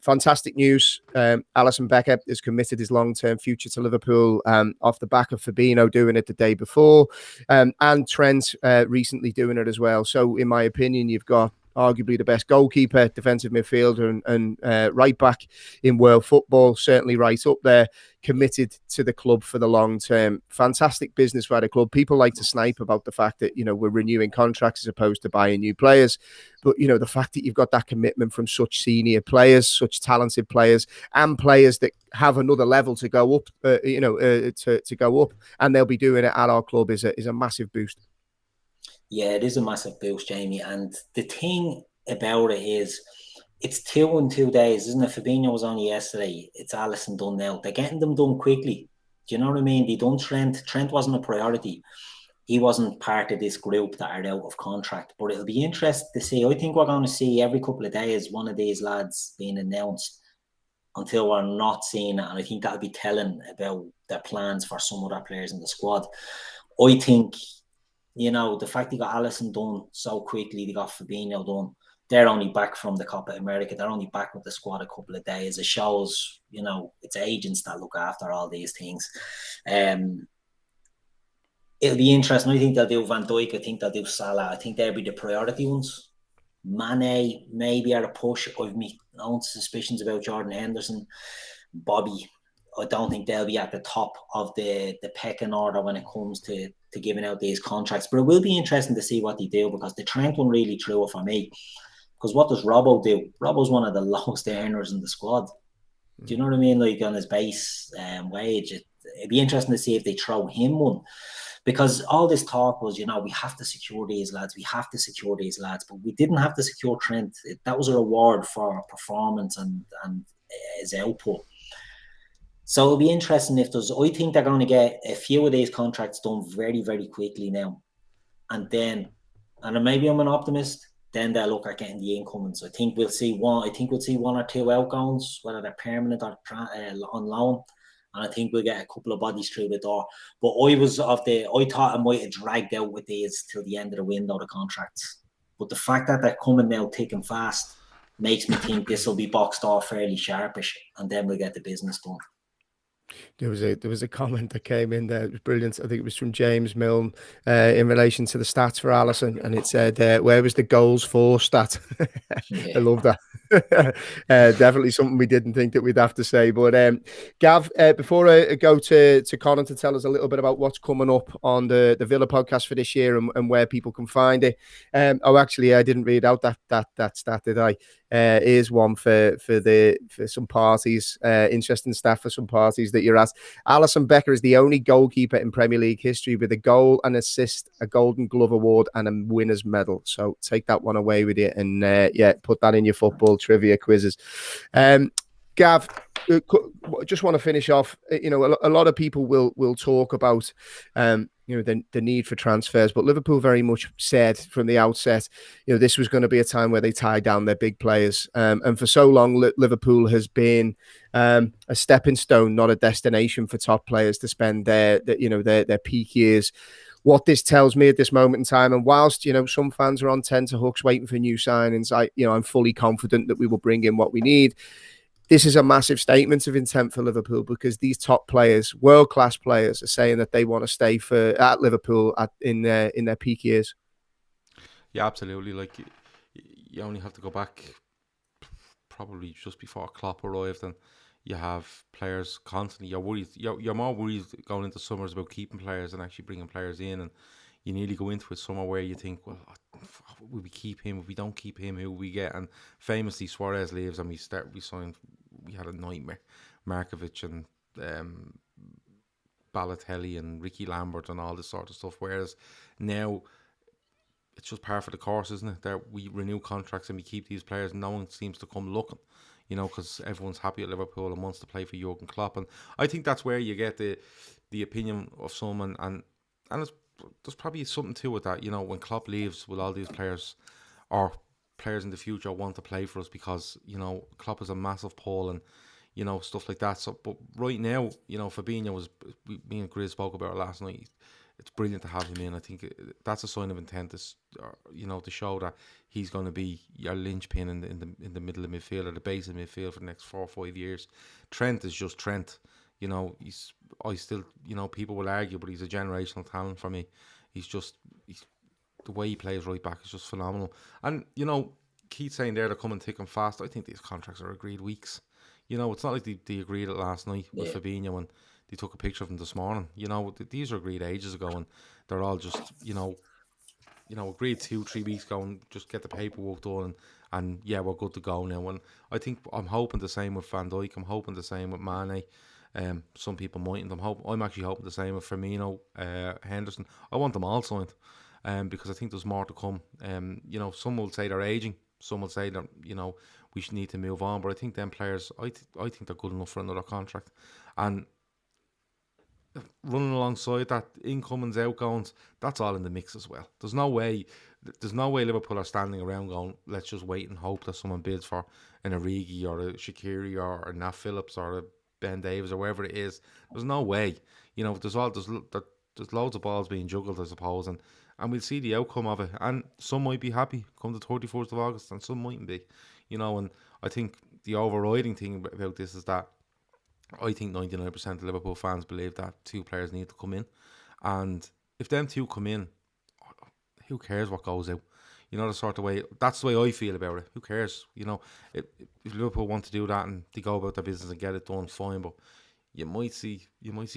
Fantastic news. Alisson Becker has committed his long-term future to Liverpool off the back of Fabinho doing it the day before, and Trent recently doing it as well. So in my opinion, you've got arguably the best goalkeeper, defensive midfielder, and right back in world football, certainly right up there, committed to the club for the long term. Fantastic business by the club. People like to snipe about the fact that, we're renewing contracts as opposed to buying new players. But, the fact that you've got that commitment from such senior players, such talented players, and players that have another level to go up, to go up, and they'll be doing it at our club is a massive boost. Yeah, it is a massive boost, Jamie. And the thing about it is, it's 2 in 2 days, isn't it? Fabinho was only yesterday. It's Alisson done now. They're getting them done quickly. Do you know what I mean? They done Trent. Trent wasn't a priority. He wasn't part of this group that are out of contract. But it'll be interesting to see. I think we're going to see every couple of days one of these lads being announced until we're not seeing it. And I think that'll be telling about their plans for some other players in the squad. I think, the fact they got Alisson done so quickly, they got Fabinho done. They're only back from the Copa America. They're only back with the squad a couple of days. It shows, it's agents that look after all these things. It'll be interesting. I think they'll do Van Dijk. I think they'll do Salah. I think they'll be the priority ones. Mane maybe are a push. I've my own suspicions about Jordan Henderson. Bobby, I don't think they'll be at the top of the pecking order when it comes to giving out these contracts. But it will be interesting to see what they do, because the Trent one really threw it for me. Because what does Robbo do? Robbo's one of the lowest earners in the squad. Do you know what I mean? Like on his base wage. It'd be interesting to see if they throw him one. Because all this talk was, we have to secure these lads. We have to secure these lads. But we didn't have to secure Trent. That was a reward for performance and his output. So it'll be interesting if I think they're going to get a few of these contracts done very, very quickly now. And maybe I'm an optimist, then they'll look at getting the incomings. I think we'll see one or two outgoings, whether they're permanent or on loan. And I think we'll get a couple of bodies through the door. But I thought I might have dragged out with these till the end of the window, the contracts. But the fact that they're coming now thick and fast makes me think this will be boxed off fairly sharpish, and then we'll get the business done. There was a comment that came in there. It was brilliant. I think it was from James Milne in relation to the stats for Alisson, and it said, "Where was the goals for stat?" I love that. Definitely something we didn't think that we'd have to say. But Gav, before I go to Conan to tell us a little bit about what's coming up on the Villa podcast for this year and where people can find it. Actually, I didn't read out that stat, did I? Here's one for some parties, interesting stuff for some parties that you're at. Alisson Becker is the only goalkeeper in Premier League history with a goal, an assist, a Golden Glove award, and a winner's medal. So take that one away with you, and put that in your football trivia quizzes. Gav, just want to finish off. A lot of people will talk about the need for transfers, but Liverpool very much said from the outset, this was going to be a time where they tie down their big players, and for so long Liverpool has been a stepping stone, not a destination for top players to spend their peak years. What this tells me at this moment in time, and whilst some fans are on tenterhooks waiting for new signings, I'm fully confident that we will bring in what we need. this is a massive statement of intent for Liverpool, because these top players, world-class players, are saying that they want to stay at Liverpool in their peak years. Yeah, absolutely. Like, you only have to go back probably just before Klopp arrived, and you have players constantly. You're worried. You're more worried going into summers about keeping players and actually bringing players in, and you nearly go into a summer where you think, well, will we keep him? If we don't keep him, who will we get? And famously, Suarez leaves, and we had a nightmare. Markovic and Balotelli and Ricky Lambert and all this sort of stuff. Whereas now, it's just par for the course, isn't it? That we renew contracts and we keep these players, and no one seems to come looking, because everyone's happy at Liverpool and wants to play for Jurgen Klopp. And I think that's where you get the opinion of some, and there's probably something to it that, when Klopp leaves, will all these players or players in the future want to play for us, because, Klopp is a massive pull and, stuff like that. So, but right now, Fabinho me and Grizz spoke about it last night. It's brilliant to have him in. I think that's a sign of intent, to show that he's going to be your linchpin in the middle of midfield, or the base of midfield for the next 4 or 5 years. Trent is just Trent. People will argue, but he's a generational talent for me. He's the way he plays right back is just phenomenal. And, Keith saying there they're coming thick and fast. I think these contracts are agreed weeks. It's not like they agreed it last night with Fabinho, and they took a picture of him this morning. These are agreed ages ago, and they're all just, agreed 2-3 weeks ago, and just get the paperwork done, and yeah, we're good to go now. And I think I'm hoping the same with Van Dijk. I'm hoping the same with Mane. Some people mightn't. I'm actually hoping the same with Firmino, Henderson. I want them all signed, because I think there's more to come. Some will say they're aging. Some will say that we should need to move on. But I think them players, I think they're good enough for another contract. And running alongside that, incomings, outgoings, that's all in the mix as well. There's no way Liverpool are standing around going, let's just wait and hope that someone bids for an Origi or a Shaqiri or a Nat Phillips or a Ben Davies or wherever it is. There's no way. There's loads of balls being juggled, I suppose, and we'll see the outcome of it. And some might be happy come the 31st of August, and some mightn't be. And I think the overriding thing about this is that I think 99% of Liverpool fans believe that 2 players need to come in. And if them 2 come in, who cares what goes out? The sort of way, that's the way I feel about it. Who cares? If Liverpool want to do that and they go about their business and get it done, fine. But you might see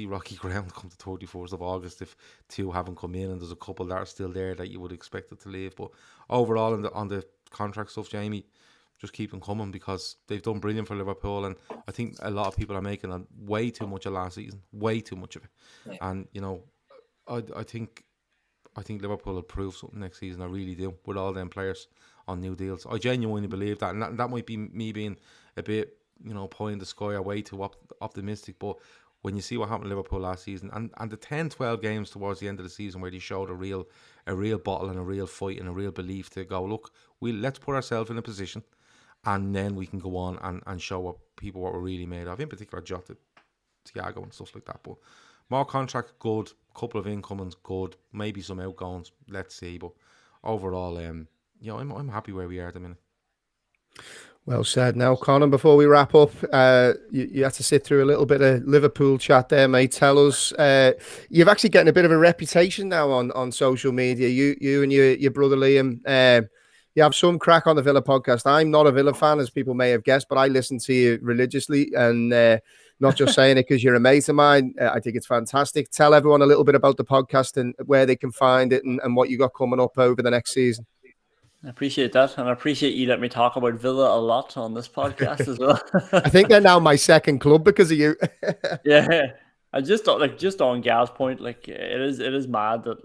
rocky ground come the 31st of August if 2 haven't come in, and there's a couple that are still there that you would expect it to leave. But overall, on the contract stuff, Jamie, just keep them coming, because they've done brilliant for Liverpool, and I think a lot of people are making way too much of last season, way too much of it. Yeah. And I think Liverpool will prove something next season. I really do, with all them players on new deals. I genuinely believe that, and that might be me being a bit pie in the sky or way too optimistic. But when you see what happened to Liverpool last season, and the 10-12 games towards the end of the season where they showed a real bottle and a real fight and a real belief to go, look, let's put ourselves in a position, and then we can go on and show people what we're really made of. In particular, Jota, Thiago and stuff like that. But more contract, good. Couple of incomings, good. Maybe some outgoings, let's see. But overall, I'm happy where we are at the minute. Well said. Now, Conan, before we wrap up, you had to sit through a little bit of Liverpool chat there, mate. Tell us, you've actually getting a bit of a reputation now on social media. You and your brother Liam, you have some crack on the Villa podcast. I'm not a Villa fan, as people may have guessed, but I listen to you religiously, and not just saying it because you're a mate of mine. I think it's fantastic. Tell everyone a little bit about the podcast and where they can find it, and what you got coming up over the next season. I appreciate that, and I appreciate you letting me talk about Villa a lot on this podcast as well. I think they're now my second club because of you. Yeah, I just on Gal's point, like it is mad that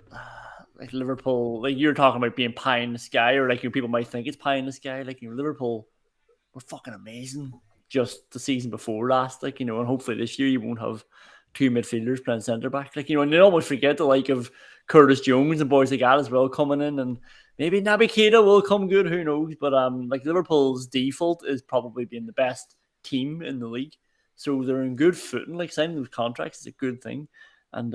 like Liverpool, like you're talking about being pie in the sky, or like people might think it's pie in the sky. Like Liverpool were fucking amazing just the season before last, and hopefully this year you won't have 2 midfielders playing centre back, and they almost forget the like of Curtis Jones and boys like that as well coming in, and maybe Naby Keita will come good, who knows? But like Liverpool's default is probably being the best team in the league, so they're in good footing. Like signing those contracts is a good thing, and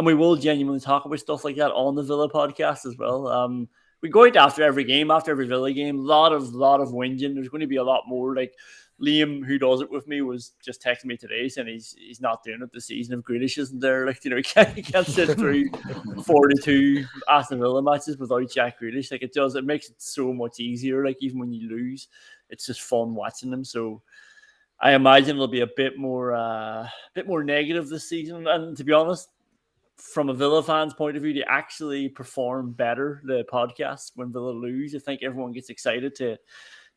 we will genuinely talk about stuff like that on the Villa podcast as well. We go out after every game, after every Villa game, lot of whinging. There's going to be a lot more like Liam, who does it with me, was just texting me today saying he's not doing it this season if Grealish isn't there. Like, you know, he can't sit through 42 Aston Villa matches without Jack Grealish. Like, it makes it so much easier. Like, even when you lose, it's just fun watching them. So I imagine it'll be a bit more negative this season. And to be honest, from a Villa fan's point of view, they actually perform better, the podcast, when Villa lose. I think everyone gets excited to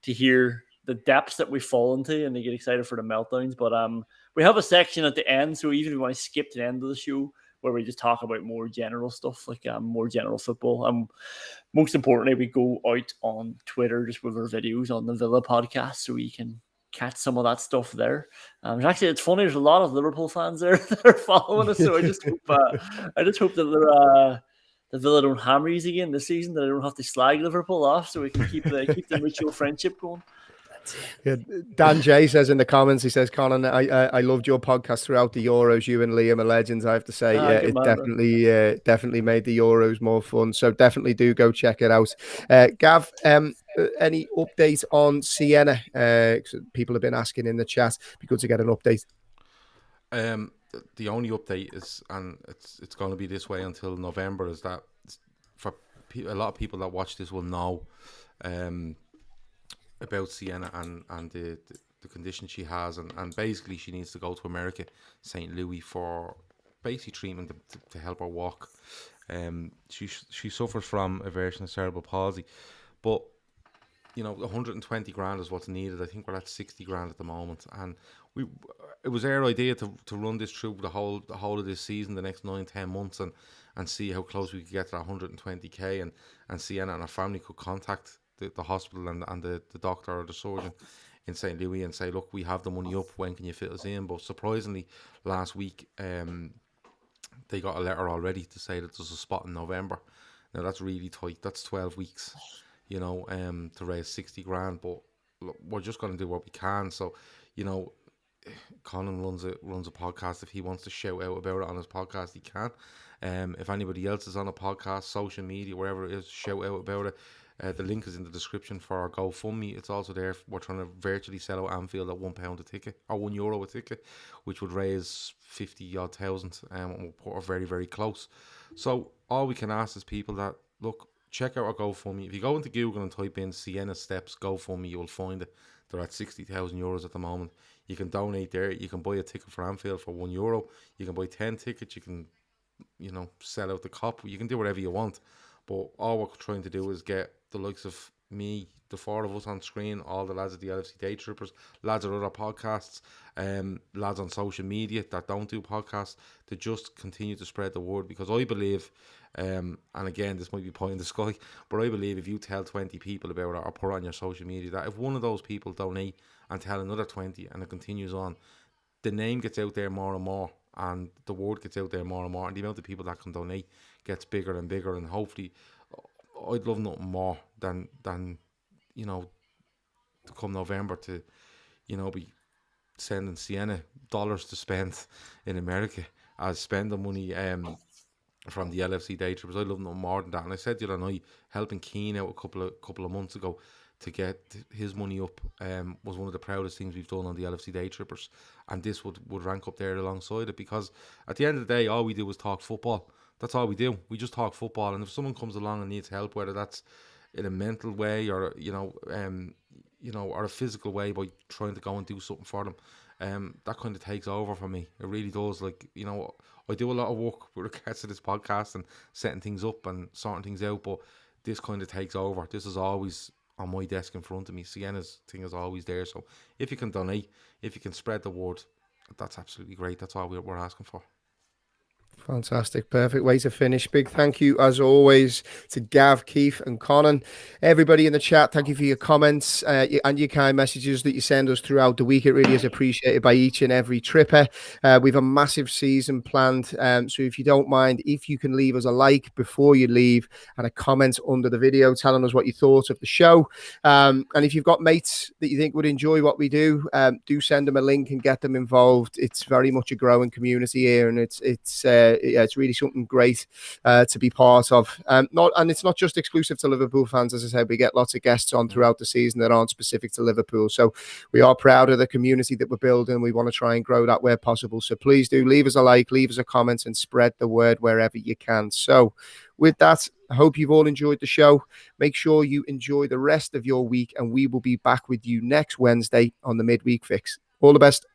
hear the depths that we fall into, and they get excited for the meltdowns. But we have a section at the end, so even if you want to skip to the end of the show, where we just talk about more general stuff, like more general football. Most importantly, we go out on Twitter just with our videos on the Villa podcast, so you can catch some of that stuff there. Actually, it's funny. There's a lot of Liverpool fans there that are following us, so I just hope that the Villa don't hammer you again this season, that I don't have to slag Liverpool off, so we can keep the mutual friendship going. Yeah, Dan J says in the comments, he says, Conan, I loved your podcast throughout the Euros. You and Liam are legends, I have to say. It definitely made the Euros more fun. So definitely do go check it out. Gav, any update on Sienna? People have been asking in the chat. It'd be good to get an update. The only update is, and it's going to be this way until November, is that for a lot of people that watch this will know about Sienna and the condition she has, and basically she needs to go to America, St. Louis, for basic treatment to help her walk. She suffers from a version of cerebral palsy, but 120 grand is what's needed. I think we're at 60 grand at the moment, and it was our idea to run this through the whole of this season, the next 9-10 months, and see how close we could get to 120k, and Sienna and her family could contact the hospital and the doctor or the surgeon in St. Louis and say, look, we have the money up, when can you fit us in? But surprisingly, last week they got a letter already to say that there's a spot in November. Now that's really tight. That's 12 weeks, to raise 60 grand. But look, we're just going to do what we can. So, Conan runs a podcast. If he wants to shout out about it on his podcast, he can. If anybody else is on a podcast, social media, wherever it is, shout out about it. The link is in the description for our GoFundMe. It's also there. We're trying to virtually sell out Anfield at £1 a ticket, or €1 a ticket, which would raise 50-odd thousand, and we'll put her very, very close. So all we can ask is people that, look, check out our GoFundMe. If you go into Google and type in Sienna Steps GoFundMe, you will find it. They're at €60,000 at the moment. You can donate there. You can buy a ticket for Anfield for €1. You can buy 10 tickets. You can, sell out the cop. You can do whatever you want. But all we're trying to do is get the likes of me, the four of us on screen, all the lads at the LFC Daytrippers, lads at other podcasts, lads on social media that don't do podcasts, to just continue to spread the word. Because I believe, and again, this might be pie in the sky, but I believe if you tell 20 people about it or put it on your social media, that if one of those people donate and tell another 20 and it continues on, the name gets out there more and more, and the word gets out there more and more, and the amount of people that can donate gets bigger and bigger. And hopefully, I'd love nothing more than to come November to be sending Sienna dollars to spend in America as spending money from the LFC Daytrippers. I'd love nothing more than that. And I said the other night, helping Kane out a couple of months ago to get his money up was one of the proudest things we've done on the LFC Daytrippers, and this would rank up there alongside it, because at the end of the day, all we do is talk football. That's all we do. We just talk football, and if someone comes along and needs help, whether that's in a mental way or or a physical way, by trying to go and do something for them, that kind of takes over for me. It really does. Like, I do a lot of work with regards to this podcast and setting things up and sorting things out, but this kind of takes over. This is always on my desk in front of me. Sienna's thing is always there. So if you can donate, if you can spread the word, that's absolutely great. That's all we're asking for. Fantastic. Perfect way to finish. Big thank you, as always, to Gav, Keith and Conan. Everybody in the chat, thank you for your comments and your kind messages that you send us throughout the week. It really is appreciated by each and every tripper. We've a massive season planned. So if you don't mind, if you can leave us a like before you leave and a comment under the video telling us what you thought of the show. And if you've got mates that you think would enjoy what we do send them a link and get them involved. It's very much a growing community here, and it's it's really something great to be part of. And it's not just exclusive to Liverpool fans. As I said, we get lots of guests on throughout the season that aren't specific to Liverpool. So we are proud of the community that we're building. We want to try and grow that where possible. So please do leave us a like, leave us a comment, and spread the word wherever you can. So with that, I hope you've all enjoyed the show. Make sure you enjoy the rest of your week, and we will be back with you next Wednesday on the Midweek Fix. All the best.